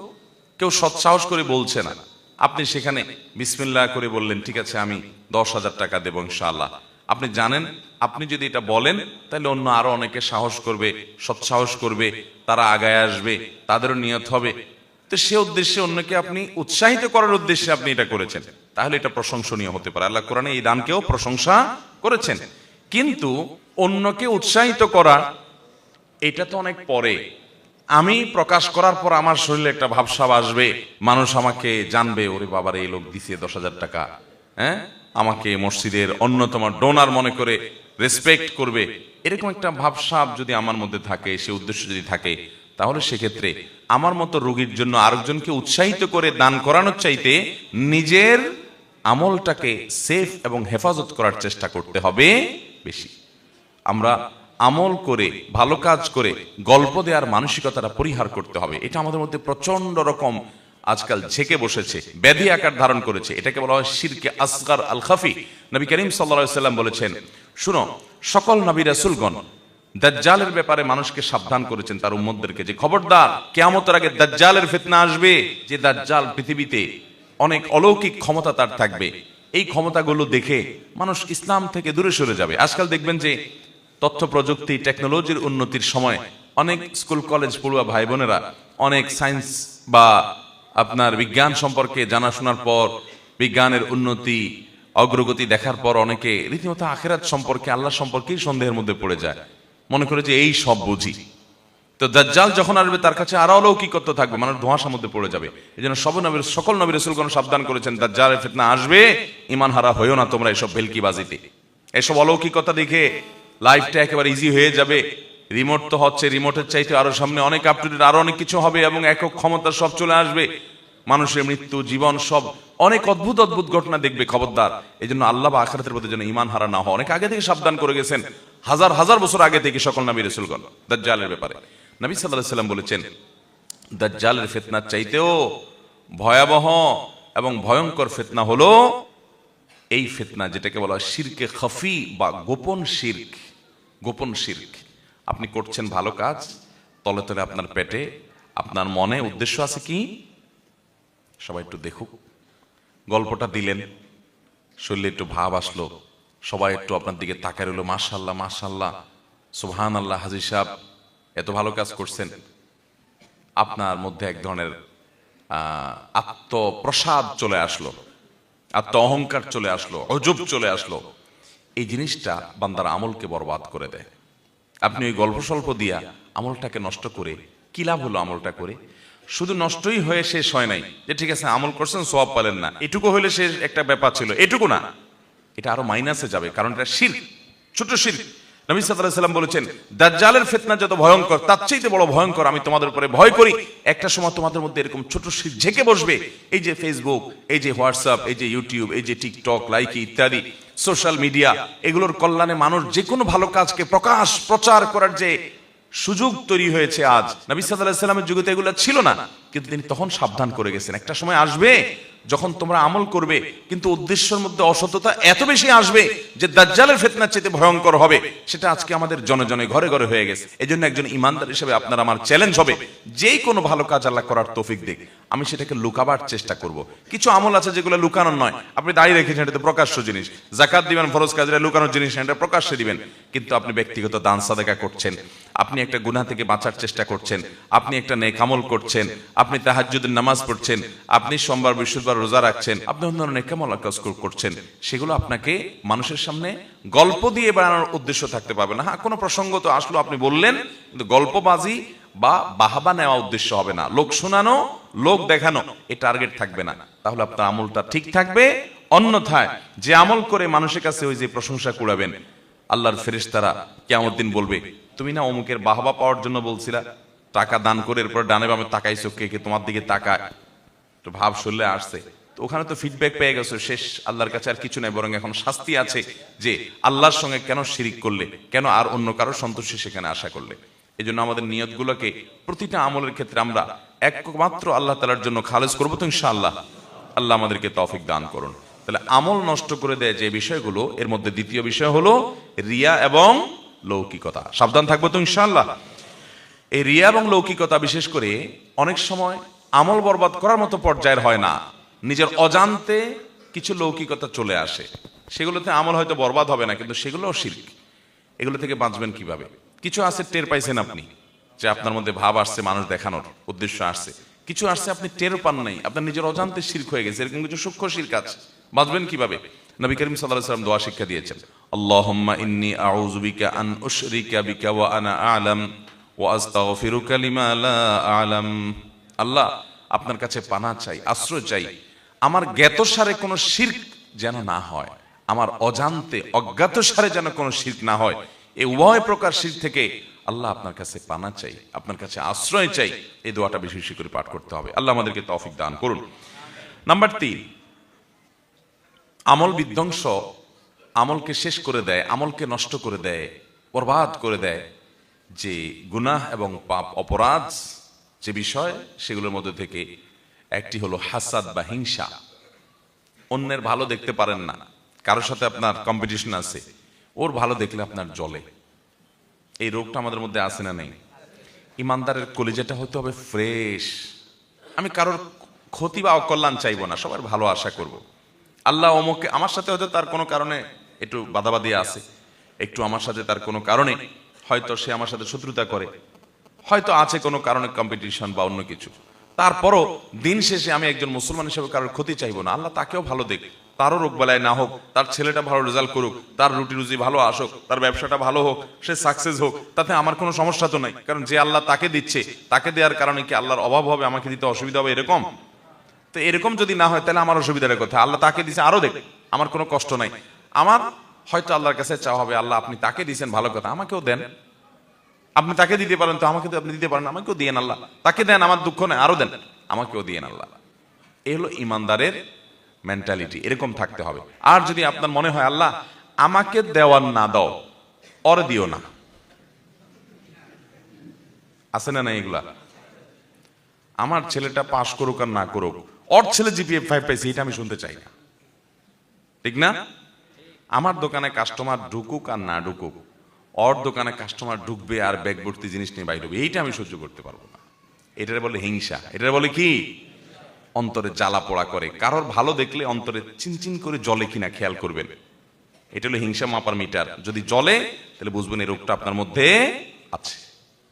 কেউ সৎসাহস করে বলছে না। আপনি সেখানে বিসমিল্লাহ করে বললেন, ঠিক আছে আমি 10,000 টাকা দেবো ইনশাআল্লাহ। আপনি জানেন আপনি যদি এটা বলেন তাহলে অন্য আরো অনেকে সাহস করবে, সৎসাহস করবে, তারা আগায় আসবে, তাদেরও নিয়ত হবে। তো সে উদ্দেশ্যে অন্যকে আপনি উৎসাহিত করার উদ্দেশ্যে আপনি এটা করেছেন, তাহলে এটা প্রশংসনীয় হতে পারে। আল্লাহ কোরআনে এই দানকেও প্রশংসা করেছেন। কিন্তু অন্যকে উৎসাহিত করা এটা তো অনেক পরে। আমি প্রকাশ করার পর আমার শরীরে একটা ভাবসাব আসবে, মানুষ আমাকে জানবে, ওরে বাবার এই লোক দিছে 10,000 টাকা, হ্যাঁ, আমাকে মসজিদের অন্যতম ডোনার মনে করে রেসপেক্ট করবে, এরকম একটা ভাবসাব যদি আমার মধ্যে থাকে, সে উদ্দেশ্য যদি থাকে, তাহলে সেক্ষেত্রে আমার মতো রোগীর জন্য আরেকজনকে উৎসাহিত করে দান করানোর চাইতে নিজের আমলটাকে সেফ এবং হেফাজত করার চেষ্টা করতে হবে বেশি। আমরা আমল করে, ভালো কাজ করে গল্প দেওয়ার মানসিকতাটা পরিহার করতে হবে। এটা আমাদের মধ্যে প্রচন্ড রকম আজকাল ঝেঁকে বসেছে, ব্যাধি আকার ধারণ করেছে। এটাকে বলা হয় শিরকে আসগার আল খাফি। নবী করিম সাল্লাল্লাহু আলাইহি সাল্লাম বলেছেন, শুনো, সকল নবী রাসূলগণ দাজ্জালের ব্যাপারে মানুষকে সাবধান করেছেন, তার উম্মতদেরকে, যে খবরদার কিয়ামতের আগে দাজ্জালের ফিতনা আসবে, যে দাজ্জাল পৃথিবীতে অনেক অলৌকিক ক্ষমতা তার থাকবে, এই ক্ষমতাগুলো দেখে মানুষ ইসলাম থেকে দূরে সরে যাবে। আজকাল দেখবেন যে তথ্য প্রযুক্তি, টেকনোলজির উন্নতির সময় অনেক স্কুল কলেজ পড়ুয়া ভাই বোনেরা অনেক সায়েন্স বা আপনার বিজ্ঞান সম্পর্কে জানাশোনার পর, বিজ্ঞানের উন্নতি অগ্রগতি দেখার পর অনেকে রীতিমতো আখিরাত সম্পর্কে, আল্লাহ সম্পর্কেই সন্দেহের মধ্যে পড়ে যায়, মনে করে যে এই সব বুঝি। তো দাজ্জাল যখন আসবে তার কাছে আরো অলৌকিকত্ব থাকবে, মানুষ ধোঁয়াশার মধ্যে পড়ে যাবে। এই জন্য সকল নবী রাসূলগণ সাবধান করেছেন, দাজ্জালের ফিতনা আসবে, ঈমান হারা হইও না তোমরা এসব ভেলকিবাজিতে। এসব অলৌকিকতা দেখে লাইফটা একেবারে ইজি হয়ে যাবে। রিমোট তো হচ্ছে, রিমোটের চাইতে আরো সামনে অনেক আপ টু ডেট আরো অনেক কিছু হবে এবং একক ক্ষমতা সব চলে আসবে। মানুষের মৃত্যু, জীবন, সব অনেক অদ্ভুত অদ্ভুত ঘটনা দেখবে। খবরদার, এই জন্য আল্লাহ বা আখিরাতের প্রতি যেন ঈমান হারা না হয়, অনেক আগে থেকে সাবধান করে গেছেন, হাজার হাজার বছর আগে থেকে সকল নবী রাসূলগণ দাজ্জালের ব্যাপারে। নবী সাল্লাল্লাহু আলাইহি ওয়াসাল্লাম বলেছেন, দাজ্জালের ফিতনার চাইতেও ভয়াবহ এবং ভয়ঙ্কর ফিতনা হলো এই ফিতনা যেটাকে বলা হয় শিরকে খাফি বা গোপন শিরক। গোপন শিরক, আপনি করছেন ভালো কাজ, তলে তলে আপনার পেটে, আপনার মনে উদ্দেশ্য আছে কি সবাই একটু দেখুক। গল্পটা দিলেন, শরীরে একটু ভাব আসলো, সবাই একটু আপনার দিকে তাকায় রইল, মাশাআল্লাহ মাশাআল্লাহ, সুবহানাল্লাহ, হাজী সাহেব এত ভালো কাজ করছেন। আপনার মধ্যে এক ধরনের আত্মপ্রসাদ চলে আসলো, আত্ম অহংকার চলে আসলো, অজব চলে আসলো। এই জিনিসটা বান্দার আমলকে বরবাদ করে দেয়। আপনি ওই গল্প স্বল্প দিয়া আমলটাকে নষ্ট করে কি লাভ হলো? আমলটা করে শুধু নষ্টই হয়ে শেষ হয় নাই, যে ঠিক আছে আমল করছেন সওয়াব পেলেন না, এটুকু হইলে শেষ একটা ব্যাপার ছিল, এটুকু না, এটা আরো মাইনাসে যাবে, কারণ এটা শিরক, ছোট শিরক। নবী সাল্লাল্লাহু আলাইহি ওয়াসাল্লাম বলেছেন, দাজ্জালের ফিতনা যত ভয়ঙ্কর তার চাইতে বড় ভয়ঙ্কর আমি তোমাদের উপরে ভয় করি, একটা সময় তোমাদের মধ্যে এরকম ছোট শিরক ঝেঁকে বসবে। এই যে ফেসবুক, এই যে হোয়াটসঅ্যাপ, এই যে ইউটিউব, এই যে টিকটক, লাইকি ইত্যাদি সোশ্যাল মিডিয়া, এগুলোর কল্যাণে মানুষ যে কোনো ভালো কাজকে প্রচার করার যে সুযোগ তৈরি হয়েছে আজ, নবী সাল্লাল্লাহু আলাইহি ওয়াসাল্লামের যুগে তো এগুলো ছিল না, কিন্তু তিনি তখন সাবধান করে গেছেন, একটা সময় আসবে যখন তোমরা আমল করবে কিন্তু উদ্দেশ্যের মধ্যে অসততা এত বেশি আসবে যে দাজ্জালের ফিতনার চেয়ে ভয়ঙ্কর হবে। সেটা আজকে আমাদের জনে জনে ঘরে ঘরে হয়ে গেছে। এজন্য একজন ইমানদার হিসেবে আপনার আমার চ্যালেঞ্জ হবে, যেই কোনো ভালো কাজ আল্লাহ করার তৌফিক দিক, আমি সেটাকে লুকাবার চেষ্টা করব। কিছু আমল আছে যেগুলো লুকানোর নয়, আপনি দাঁড়িয়ে রেখেছেন, এটা তো প্রকাশ্য জিনিস। যাকাত দিবেন, ফরজ কাজে লুকানোর জিনিস এটা প্রকাশ্যে দিবেন। কিন্তু আপনি ব্যক্তিগত দান সাদাকা করছেন, আপনি একটা গুনাহ থেকে বাঁচার চেষ্টা করছেন, আপনি একটা নেক আমল করছেন, আপনি তাহাজ্জুদের নামাজ পড়ছেন, আপনি সোমবার বৃহস্পতিবার রোজা রাখছেন, আপনি অন্যান্য নেক আমল কাজ করছেন, সেগুলো আপনাকে মানুষের সামনে গল্প দিয়ে বানানোর উদ্দেশ্য থাকতে পারবে না। হ্যাঁ, কোনো প্রসঙ্গ তো আসলো আপনি বললেন, কিন্তু গল্পবাজি বা বাহাবা নেওয়া উদ্দেশ্য হবে না, লোক শোনানো, লোক দেখানো, এই টার্গেট থাকবে না। তাহলে আপনার আমলটা ঠিক থাকবে। অন্যথায় যে আমল করে মানুষের কাছে ওই যে প্রশংসা কুড়াবেন, আল্লাহর ফেরেশতারা কিয়ামত দিন বলবে, তুমি না অমুকের বাহবা পাওয়ার জন্য বলছিলা, টাকা দান করে এরপর ডানে বামে তাকাইছো, কে কে তোমার দিকে তাকায়, তো ভাব শুনলে আসছে, তো ওখানে তো ফিডব্যাক পেয়ে গেছো, শেষ। আল্লাহর কাছে আর কিছু নাই, বরং এখন শাস্তি আছে যে আল্লাহর সঙ্গে কেন শিরিক করলে, কেন আর অন্য কারো সন্তুষ্টি সেখানে আশা করলে। এই জন্য আমাদের নিয়তগুলোকে প্রতিটা আমলের ক্ষেত্রে আমরা একমাত্র আল্লাহ তাআলার জন্য খালেজ করবো তো ইনশাআল্লাহ। আল্লাহ আমাদেরকে তৌফিক দান করুন। তাহলে আমল নষ্ট করে দেয় যে বিষয়গুলো, এর মধ্যে দ্বিতীয় বিষয় হলো রিয়া এবং লৌকিকতা। সাবধান থাকবো তো ইনশাআল্লাহ। এই রিয়া এবং লৌকিকতা বিশেষ করে অনেক সময় আমল বরবাদ করার মতো পর্যায়ের হয় না, নিজের অজান্তে কিছু লৌকিকতা চলে আসে, সেগুলোতে আমল হয়তো বরবাদ হবে না, কিন্তু সেগুলোও শিরক। এগুলো থেকে বাঁচবেন কিভাবে? কিছু আছে টের পাইছেন আপনি, যে আপনার মধ্যে ভাব আসছে, মানুষ দেখানোর উদ্দেশ্য আসছে, কিছু আসছে আপনি টের পান নাই, আপনার নিজের অজান্তে শিরক হয়ে গেছে, এরকম কিছু সূক্ষ্ম শিরক আছে। বাঁচবেন কিভাবে? নবী করিম সাল্লাল্লাহু আলাইহি ওয়াসাল্লাম দোয়া শিক্ষা দিয়েছেন, আল্লাহুম্মা ইন্নী আউযু বিকা আন উশরিকা বিকা ওয়া আনা আ'লাম ওয়া আস্তাগফিরুকা লিমা লা আ'লাম। আল্লাহ, আপনার কাছে পানাহ চাই, আশ্রয় চাই, আমার জ্ঞাতসারে কোনো শিরক যেন না হয়, আমার অজান্তে অজ্ঞাতসারে যেন কোনো শিরক না হয়। এই উভয় প্রকার শিরক থেকে আল্লাহ আপনার কাছে পানাহ চাই, আপনার কাছে আশ্রয় চাই। এই দোয়াটা বেশি বেশি করে পাঠ করতে হবে। আল্লাহ আমাদেরকে তৌফিক দান করুন। নাম্বার 3, আমল বিধ্বংস, আমলকে শেষ করে দেয়, আমলকে নষ্ট করে দেয়, বরবাদ করে দেয় যে গুনাহ এবং পাপ অপরাধ যে বিষয়, সেগুলোর মধ্যে থেকে একটি হলো হাসাদ বা হিংসা। অন্যের ভালো দেখতে পারেন না, কারোর সাথে আপনার কম্পিটিশন আছে, ওর ভালো দেখলে আপনার জ্বলে। এই রোগটা আমাদের মধ্যে আছে না নেই? ইমানদারের কলিজাটা হতে হবে ফ্রেশ। আমি কারোর ক্ষতি বা অকল্যাণ চাইবো না, সবার ভালো আশা করব। আল্লাহ অমুকে, আমার সাথে হয়তো তার কোনো কারণে একটু বাদাবাদি আছে, একটু আমার সাথে তার কোনো কারণে হয়তো সে আমার সাথে শত্রুতা করে, হয়তো আছে কোনো কারণে কম্পিটিশন বা অন্য কিছু, তারপরও দিন শেষে আমি একজন মুসলমান হিসেবে কারোর ক্ষতি চাইবো না। আল্লাহ তাকেও ভালো দেখ, তারও রোগ বেলায় না হোক, তার ছেলেটা ভালো রেজাল্ট করুক, তার রুটি রুজি ভালো আসুক, তার ব্যবসাটা ভালো হোক, সে সাকসেস হোক, তাতে আমার কোনো সমস্যা তো নাই। কারণ যে আল্লাহ তাকে দিচ্ছে, তাকে দেওয়ার কারণে কি আল্লাহর অভাব হবে, আমাকে দিতে অসুবিধা হবে এরকম? তো এরকম যদি না হয় তাহলে আমার অসুবিধার কথা। আল্লাহ তাকে দিচ্ছে, আরো দেখ, আমার কোনো কষ্ট নাই। আমার হয়তো আল্লাহর কাছে চাওয়া হবে, আল্লাহ আপনি তাকে দিয়েছেন ভালো কথা, আমাকেও দেন। আপনি তাকে দিতে পারেন তো আমাকে তো আপনি দিতে পারেন, আমাকেও দিয়েন আল্লাহ। তাকে দেন, আমার দুঃখ নেই, আরো দেন, আমাকেও দিয়েন আল্লাহ। এই হলো ইমানদারের মেন্টালিটি, এরকম থাকতে হবে। আর যদি আপনার মনে হয় আল্লাহ আমাকে দেওয়ার না দাও, ওর দিও না, আছে না না এগুলা? আমার ছেলেটা পাশ করুক আর না করুক, ওর ছেলে জিপিএ 5 পাইছে, এটা আমি শুনতে চাই না, ঠিক না? আমার দোকানে কাস্টমার ঢুকুক আর না ঢুকুক, ওর দোকানে কাস্টমার ঢুকবে আর ব্যাগ ভর্তি জিনিস নিয়ে বাইরে হবে, এইটা আমি সহ্য করতে পারবো না। এটারে বলে হিংসা, এটারে বলে কি? অন্তরে জ্বালা পোড়া করে। কারোর ভালো দেখলে অন্তরে চিনচিন করে জ্বলে কিনা খেয়াল করবেন। এটা হলো হিংসা মাপার মিটার। যদি জ্বলে তাহলে বুঝবেন এই রোগটা আপনার মধ্যে আছে।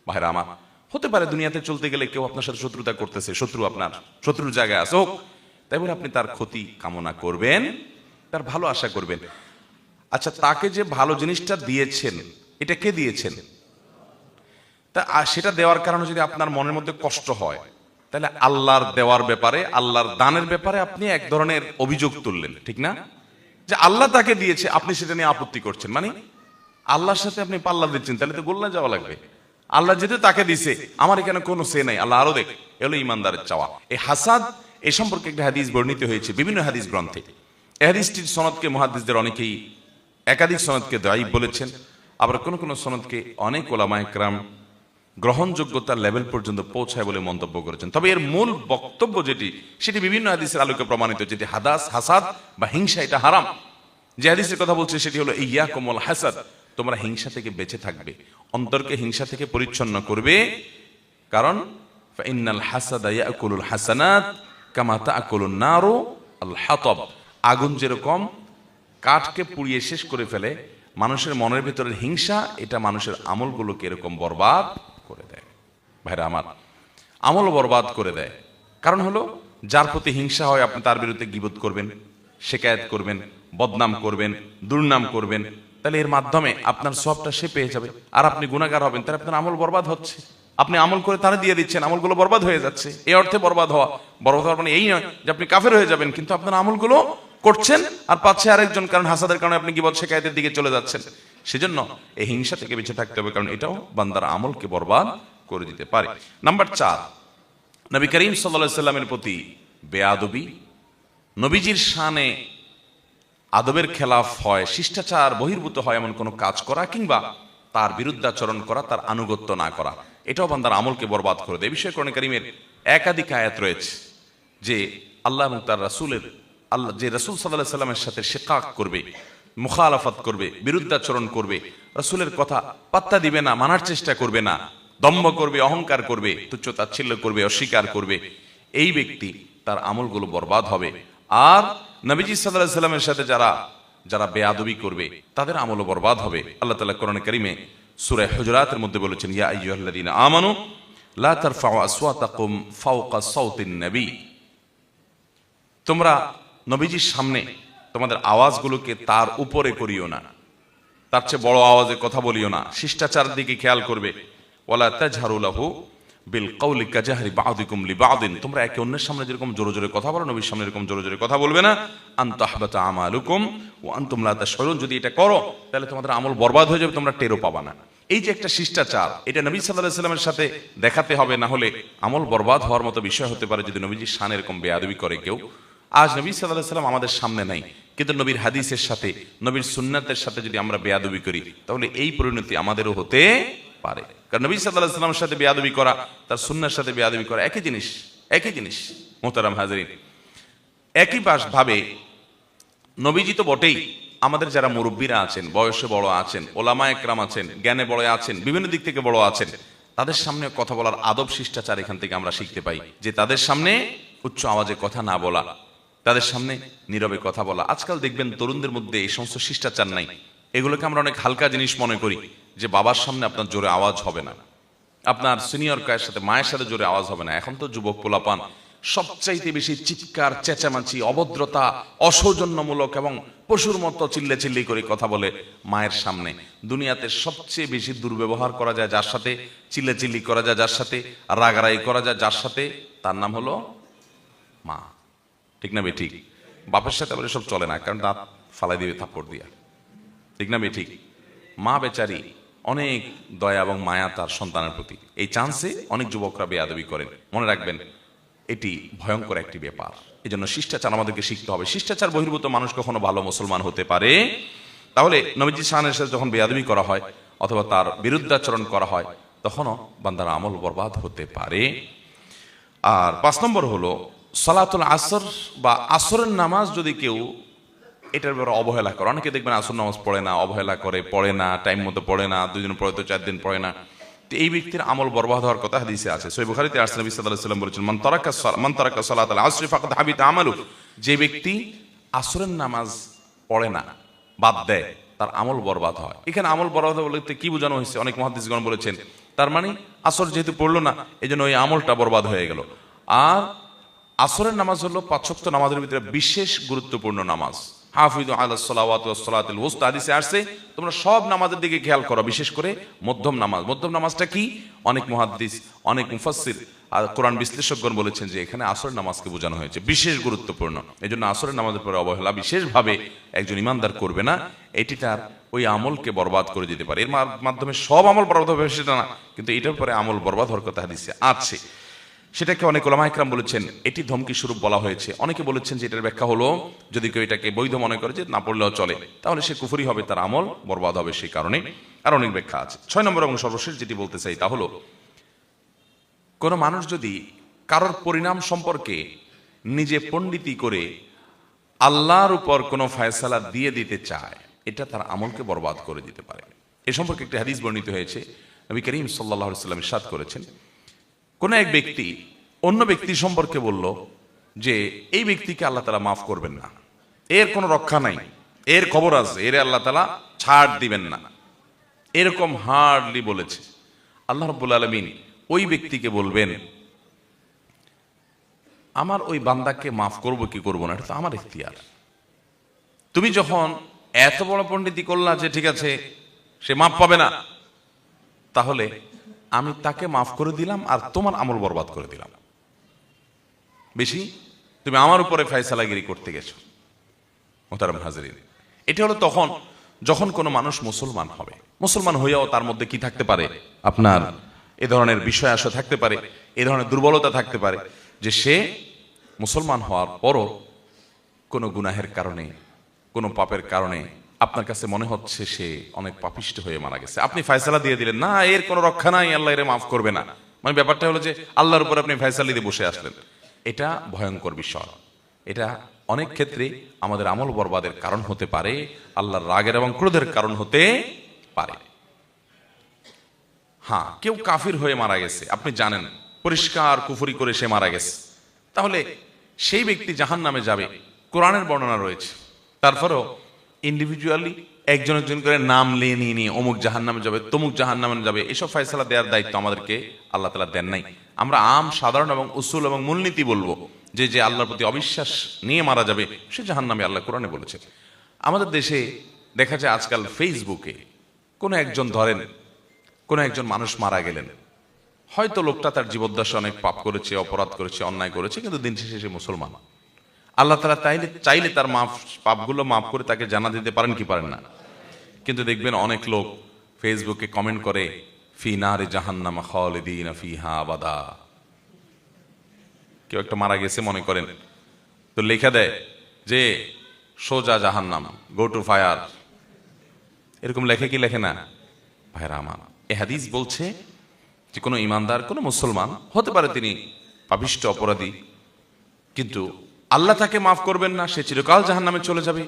ভাইরা আমার, হতে পারে দুনিয়াতে চলতে গেলে কেউ আপনার সাথে শত্রুতা করতেছে, শত্রু আপনার শত্রুর জায়গায় আছে, হোক, তাই বলে আপনি তার ক্ষতি কামনা করবেন, তার ভালো আশা করবেন। আচ্ছা, তাকে যে ভালো জিনিসটা দিয়েছেন, এটা কে দিয়েছেন? তা সেটা দেওয়ার কারণে যদি আপনার মনের মধ্যে কষ্ট হয়, তাহলে আল্লাহর দেওয়ার ব্যাপারে, আল্লাহর দানের ব্যাপারে আপনি এক ধরনের অভিযোগ তুললেন, ঠিক না? যে আল্লাহ তাকে দিয়েছে, আপনি সেটা নিয়ে আপত্তি করছেন, মানে আল্লাহর সাথে আপনি পাল্লা দিচ্ছেন, তাহলে তো গোল্লা যাওয়া লাগবে। আল্লাহ যেহেতু তাকে দিছে, আমার এখানে কোনো সে নাই, আল্লাহ আরো দেখ, এলো ইমানদারের চাওয়া। এই হাসাদ, এ সম্পর্কে একটা হাদিস বর্ণিত হয়েছে বিভিন্ন হাদিস গ্রন্থে। এই হাদিসটির সনদকে মুহাদ্দিসদের অনেকেই একাধিক সনদকে দায়ীফ বলেছেন, আবার কোন কোন সনদকে অনেক ওলামায়ে কেরাম গ্রহণযোগ্যতার লেভেল পর্যন্ত পৌঁছায় বলে মন্তব্য করেছেন। তবে এর মূল বক্তব্য যেটি, সেটি বিভিন্ন হাদিসের আলোকে প্রমাণিত, যেটি হাসাদ বা হিংসা এটা হারাম। যে হাদিসের কথা বলছে সেটি হলো ইয়াকুম ওয়াল হাসাদ, তোমরা হিংসা থেকে বেঁচে থাকবে, অন্তরকে হিংসা থেকে পরিচ্ছন্ন করবে। কারণ ফাইন্নাল হাসাদা ইয়াকুলুল হাসানাত কামা তাকুলুন নারু আল হাতাব, আগুন যেরকম কাঠকে পুড়িয়ে শেষ করে ফেলে, মানুষের মনের ভিতরের হিংসা এটা মানুষের আমলগুলোকে এরকম বরবাদ করে দেয়। ভাইরা আমার, আমল বরবাদ করে দেয়। কারণ হলো, যার প্রতি হিংসা হয় আপনি তার বিরুদ্ধে গীবত করবেন, শিকায়েত করবেন, বদনাম করবেন, দুর্নাম করবেন, তাহলে এর মাধ্যমে আপনার সবটা সে পেয়ে যাবে, আর আপনি গুনাহগার হবেন, তাহলে আপনার আমল বরবাদ হচ্ছে। আপনি আমল করে তারা দিয়ে দিচ্ছেন, আমলগুলো বরবাদ হয়ে যাচ্ছে। এই অর্থে বরবাদ হওয়া, বরবাদ হওয়ার মানে এই নয় যে আপনি কাফের হয়ে যাবেন, কিন্তু আপনার আমলগুলো করছেন আর পাচ্ছে আরেকজন, কারণ হাসাদের কারণে আপনি গীবত শিকায়েতের দিকে চলে যাচ্ছেন। সেজন্য এই হিংসা থেকে বেঁচে থাকতে হবে, কারণ এটাও বান্দার আমলকে বরবাদ করে দিতে পারে। নাম্বার 4, নবী করিম সাল্লাল্লাহু আলাইহি সাল্লামের প্রতি বেয়াদবি, নবীজির শানে আদবের খেলাফ হয়, শিষ্টাচার বহির্ভূত হয় এমন কোনো কাজ করা, কিংবা তার বিরুদ্ধাচরণ করা, তার আনুগত্য না করা, এটাও বান্দার আমলকে বরবাদ করে দেয়। এই বিষয়ে কোরআন কারীমের একাধিক আয়াত রয়েছে যে আল্লাহ এবং তার রাসূলের, আল্লাহ যে রাসূল সাল্লাল্লাহু আলাইহি সাল্লামের সাথে শিকাক করবে, মুখালাফাত করবে, বিরুদ্ধাচরণ করবে, রাসূলের কথা পাত্তা দিবে না, মানার চেষ্টা করবে না, দম্ভ করবে, অহংকার করবে, তুচ্ছ তাচ্ছিল্য করবে, অস্বীকার করবে, এই ব্যক্তি তার আমলগুলো বরবাদ হবে। আর নবীজি সাল্লাল্লাহু আলাইহি সাল্লামের সাথে যারা বেয়াদবি করবে, তাদের আমলও বরবাদ হবে। আল্লাহ তাআলা কোরআন কারীমে সূরা হুজুরাতের মধ্যে বলেছেন, ইয়া আইয়ুহাল্লাযীনা আমানু লা তারফাউ আসওয়াতাকুম ফাওকা সাওতিন নবী, তোমরা নবীজির সামনে তোমাদের আওয়াজগুলোকে তার উপরে করিও না, তার চেয়ে বড় আওয়াজে কথা বলিও না, শিষ্টাচার দিকে খেয়াল করবে। ওয়ালা তাজহারু লাহু বিল কাউলি কাজাহরি বা'দিকুম লিবা'দিন, তোমরা একে অন্যের সামনে যেরকম জোরে জোরে কথা বলো, নবীর সামনে এরকম জোরে জোরে কথা বলবে না। আন তাহবাতা আমালুকুম ওয়া আনতুম লা তাশউরুন, যদি এটা করো তাহলে তোমাদের আমল বরবাদ হয়ে যাবে, তোমরা টেরও পাবা না। এই যে একটা শিষ্টাচার, এটা নবী সাল্লাল্লাহু আলাইহি সাল্লামের সাথে দেখাতে হবে, না হলে আমল বরবাদ হওয়ার মতো বিষয় হতে পারে যদি নবীজির শানে এরকম বেয়াদবি করে কেউ। আজ নবী সাল্লাল্লাহু আলাইহি সাল্লাম আমাদের সামনে নাই, কিন্তু নবীর হাদিসের সাথে, নবীর সুন্নাতের সাথে যদি আমরা বেয়াদবি করি, তাহলে এই পরিণতি আমাদেরও হতে পারে। কারণ নবী সাল্লাল্লাহু আলাইহি সাল্লামের সাথে বেয়াদবি করা, তার সুন্নাহর সাথে বেয়াদবি করা একই জিনিস, একই জিনিস। মুহতারাম হাজিরিন, একই ভাবে নবীজি তো বটেই, আমাদের যারা মুরব্বীরা আছেন, বয়সে বড় আছেন, ওলামা একরাম আছেন, জ্ঞানে বড় আছেন, বিভিন্ন দিক থেকে বড় আছেন, তাদের সামনে কথা বলার আদব শিষ্টাচার এখান থেকে আমরা শিখতে পাই, যে তাদের সামনে উচ্চ আওয়াজে কথা না বলা, তাদের সামনে নীরবে কথা বলা। আজকাল দেখবেন তরুণদের মধ্যে এই সমস্ত শিষ্টাচার নাই, এগুলোকে আমরা অনেক হালকা জিনিস মনে করি, যে বাবার সামনে আপনার জোরে আওয়াজ হবে না, আপনার সিনিয়র কায়ের সাথে মায়ের সাথে জোরে আওয়াজ হবে না। এখন তো যুবক পোলাপান সবচাইতে বেশি চিৎকার চেঁচামেচি, অভদ্রতা, অসৌজন্যমূলক এবং পশুর মতো চিল্লে চিল্লি করে কথা বলে মায়ের সামনে। দুনিয়াতে সবচেয়ে বেশি দুর্ব্যবহার করা যায় যার সাথে, চিল্লে চিল্লি করা যায় যার সাথে, রাগারাগি করা যায় যার সাথে, তার নাম হলো মা। ঠিক না বেঠিক? বাপের সাথে আবার সব চলে না, কারণ দাঁত ফালাই দিবে থাপ্পড় দিয়া। ঠিক না বেঠিক? মা বেচারি অনেক দয়া এবং মায়া তার সন্তানের প্রতি। এই চান্সে অনেক যুবকরা বেয়াদবি করেন। মনে রাখবেন, এটি ভয়ঙ্কর একটি ব্যাপার। এই জন্য শিষ্টাচার আমাদেরকে শিখতে হবে। শিষ্টাচার বহির্ভূত মানুষ কখনো ভালো মুসলমান হতে পারে? তাহলে নবীজি শানের সাথে যখন বেয়াদবি করা হয় অথবা তার বিরুদ্ধাচরণ করা হয়, তখনও বান্দার আমল বরবাদ হতে পারে। আর 5 নম্বর হলো সালাতুল আসর বা আসরের নামাজ যদি কেউ এটার ব্যাপারে অবহেলা করে। অনেকে দেখবেন আসর নামাজ পড়ে না, অবহেলা করে, পড়ে না, টাইম মতো পড়ে না, 2 দিন পড়ে তো 4 দিন পড়ে না। তো এই ব্যক্তির আমল বরবাদ হওয়ার কথা হাদিসে আছে। সহিহ বুখারীতে আসছে, নবী সাল্লাল্লাহু আলাইহি ওয়াসাল্লাম বলেছেন, মান তারাকা সালাতাল আসর ফাকাদ হাবিতা আমালু। যে ব্যক্তি আসরের নামাজ পড়ে না, বাদ দেয়, তার আমল বরবাদ হয়। এখানে আমল বরবাদ বলতে কি বোঝানো হয়েছে? অনেক মুহাদ্দিসগণ বলেছেন, তার মানে আসর যেহেতু পড়লো না, এজন্য ওই আমলটা বরবাদ হয়ে গেল। আর আসরের নামাজ হলো 5 ওয়াক্ত নামাজের ভিতরে বিশেষ গুরুত্বপূর্ণ নামাজ। হাফিজু আলাস সালাওয়াতি ওয়াস সালাতিল ওয়াসতা, হাদিসে আসছে তোমরা সব নামাজের দিকে খেয়াল করো, বিশেষ করে মধ্যম নামাজ। মধ্যম নামাজটা কি? অনেক মুহাদ্দিস, অনেক মুফাসসির আর কোরআন বিশ্লেষকগণ বলেছেন যে এখানে আসরের নামাজকে বোঝানো হয়েছে, বিশেষ গুরুত্বপূর্ণ। এজন্য আসরের নামাজের পরে অবহেলা বিশেষভাবে একজন ইমানদার করবে না। এটি তার ওই আমলকে বরবাদ করে দিতে পারে। এর মাধ্যমে সব আমল বরবাদ হবে সেটা না, কিন্তু এটার পরে আমল বরবাদ হওয়ার কথা হাদিসে আছে। সেটাকে অনেক উলামা ইকরাম বলেছেন এটি ধমকি স্বরূপ বলা হয়েছে। অনেকে বলেছেন যে এটার ব্যাখ্যা হলো, যদি কেউ এটাকে বৈধ মনে করে যে না পড়লেও চলে, তাহলে সে কুফরি হবে, তার আমল বরবাদ হবে সেই কারণে। আর অনেক ব্যাখ্যা আছে। 6 নম্বর এবং সর্বশেষ যেটি বলতে চাই তা হলো, কোনো মানুষ যদি কারোর পরিণাম সম্পর্কে নিজে পণ্ডিতি করে আল্লাহর উপর কোনো ফয়সালা দিয়ে দিতে চায়, এটা তার আমলকে বরবাদ করে দিতে পারে। এ সম্পর্কে একটি হাদিস বর্ণিত হয়েছে। নবী করিম সাল্লাল্লাহু আলাইহি ওয়াসাল্লাম ইরশাদ করেছেন, কোন এক ব্যক্তি অন্য ব্যক্তি সম্পর্কে বলল যে এই ব্যক্তিকে আল্লাহ তাআলা মাফ করবেন না, এর কোনো রক্ষা নাই, এর খবর আছে, এর আল্লাহ তাআলা ছাড় দিবেন না, এরকম হার্ডলি বলেছে। আল্লাহ রাব্বুল আলামিন ওই ব্যক্তিকে বলবেন, আমার ওই বান্দাকে মাফ করব কি করব না, এটা তো আমার ইখতিয়ার। তুমি যখন এত বড় পণ্ডিতি করলা যে ঠিক আছে সে মাফ পাবে না, তাহলে আমি তাকে মাফ করে দিলাম আর তোমার আমল বরবাদ করে দিলাম। বেশি তুমি আমার উপরে ফয়সালাগিরি করতে গেছো। মুহতারাম হাজিরিন, এটা হলো তখন যখন কোনো মানুষ মুসলমান হবে। মুসলমান হইয়াও তার মধ্যে কি থাকতে পারে? আপনার এ ধরনের বিষয় আসা থাকতে পারে, এ ধরনের দুর্বলতা থাকতে পারে যে সে মুসলমান হওয়ার পরও কোনো গুনাহের কারণে, কোনো পাপের কারণে আপনার কাছে মনে হচ্ছে সে অনেক পাপিষ্ট হয়ে মারা গেছে। আপনি ফয়সালা দিয়ে দিলেন, না এর কোনো রক্ষা নাই, আল্লাহ এর মাফ করবে না। মানে ব্যাপারটা হলো যে আল্লাহর উপর আপনি ফয়সালা দিয়ে বসে আসলেন। এটা ভয়ঙ্কর বিষয়। এটা অনেক ক্ষেত্রে আমাদের আমল বরবাদের কারণ হতে পারে, আল্লাহর রাগের এবং ক্রোধের কারণ হতে পারে। হ্যাঁ, কেউ কাফির হয়ে মারা গেছে, আপনি জানেন পরিষ্কার কুফরি করে সে মারা গেছে, তাহলে সেই ব্যক্তি জাহান্নামে যাবে, কোরআনের বর্ণনা রয়েছে। তারপরেও ইন্ডিভিজুয়ালি একজন একজন করে নাম নিয়ে নিয়ে অমুক জাহান্নামে যাবে, তমুক জাহান্নামে যাবে, এসব ফয়সালা দেওয়ার দায়িত্ব আমাদেরকে আল্লাহ তাআলা দেন নাই। আমরা আম সাধারণ এবং উসুল এবং মূলনীতি বলবো যে যে আল্লাহর প্রতি অবিশ্বাস নিয়ে মারা যাবে সে জাহান্নামে, আল্লাহ কোরআনে বলেছে। আমাদের দেশে দেখা যায় আজকাল ফেসবুকে কোনো একজন ধরেন কোনো একজন মানুষ মারা গেলেন, হয়তো লোকটা তার জীবদ্দশায় অনেক পাপ করেছে, অপরাধ করেছে, অন্যায় করেছে, কিন্তু দিন শেষে সে মুসলমান। আল্লাহ তাআলা চাইলে তার পাপগুলো মাফ করে তাকে জানা দিতে পারেন কি পারেন না? কিন্তু দেখবেন অনেক লোক ফেসবুকে কমেন্ট করে, ফি নারে জাহান্নাম খালিদিনা ফিহা আবাদা। কেউ একটা মারা গেছে মনে করেন, তো লেখা দেয় যে সোজা জাহান্নাম, গো টু ফায়ার। এরকম লেখে কি লেখে না? ভাইরা আমার, এই হাদিস বলছে যে কোনো ইমানদার, কোনো মুসলমান হতে পারে তিনি পাপিষ্ট অপরাধী, কিন্তু আল্লাহ তাকে মাফ করবেন না, সে চিরকাল জাহান্নামে চলে যাবে।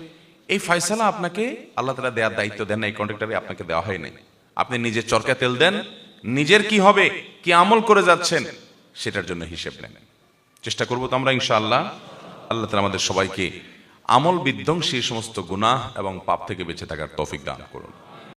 এই ফয়সালা আপনাকে আল্লাহ তাআলা দেওয়ার দায়িত্ব দেন না, এই কন্ট্রাক্টরে আপনাকে দেওয়া হয় নাই। আপনি নিজের চরকা তেল দেন, নিজের কি হবে, কি আমল করে যাচ্ছেন সেটার জন্য হিসেব নেন। চেষ্টা করবো তো আমরা ইনশাআল্লাহ। আল্লাহ তাআলা আমাদের সবাইকে আমল বিধ্বংসী সমস্ত গুনাহ এবং পাপ থেকে বেঁচে থাকার তৌফিক দান করুন।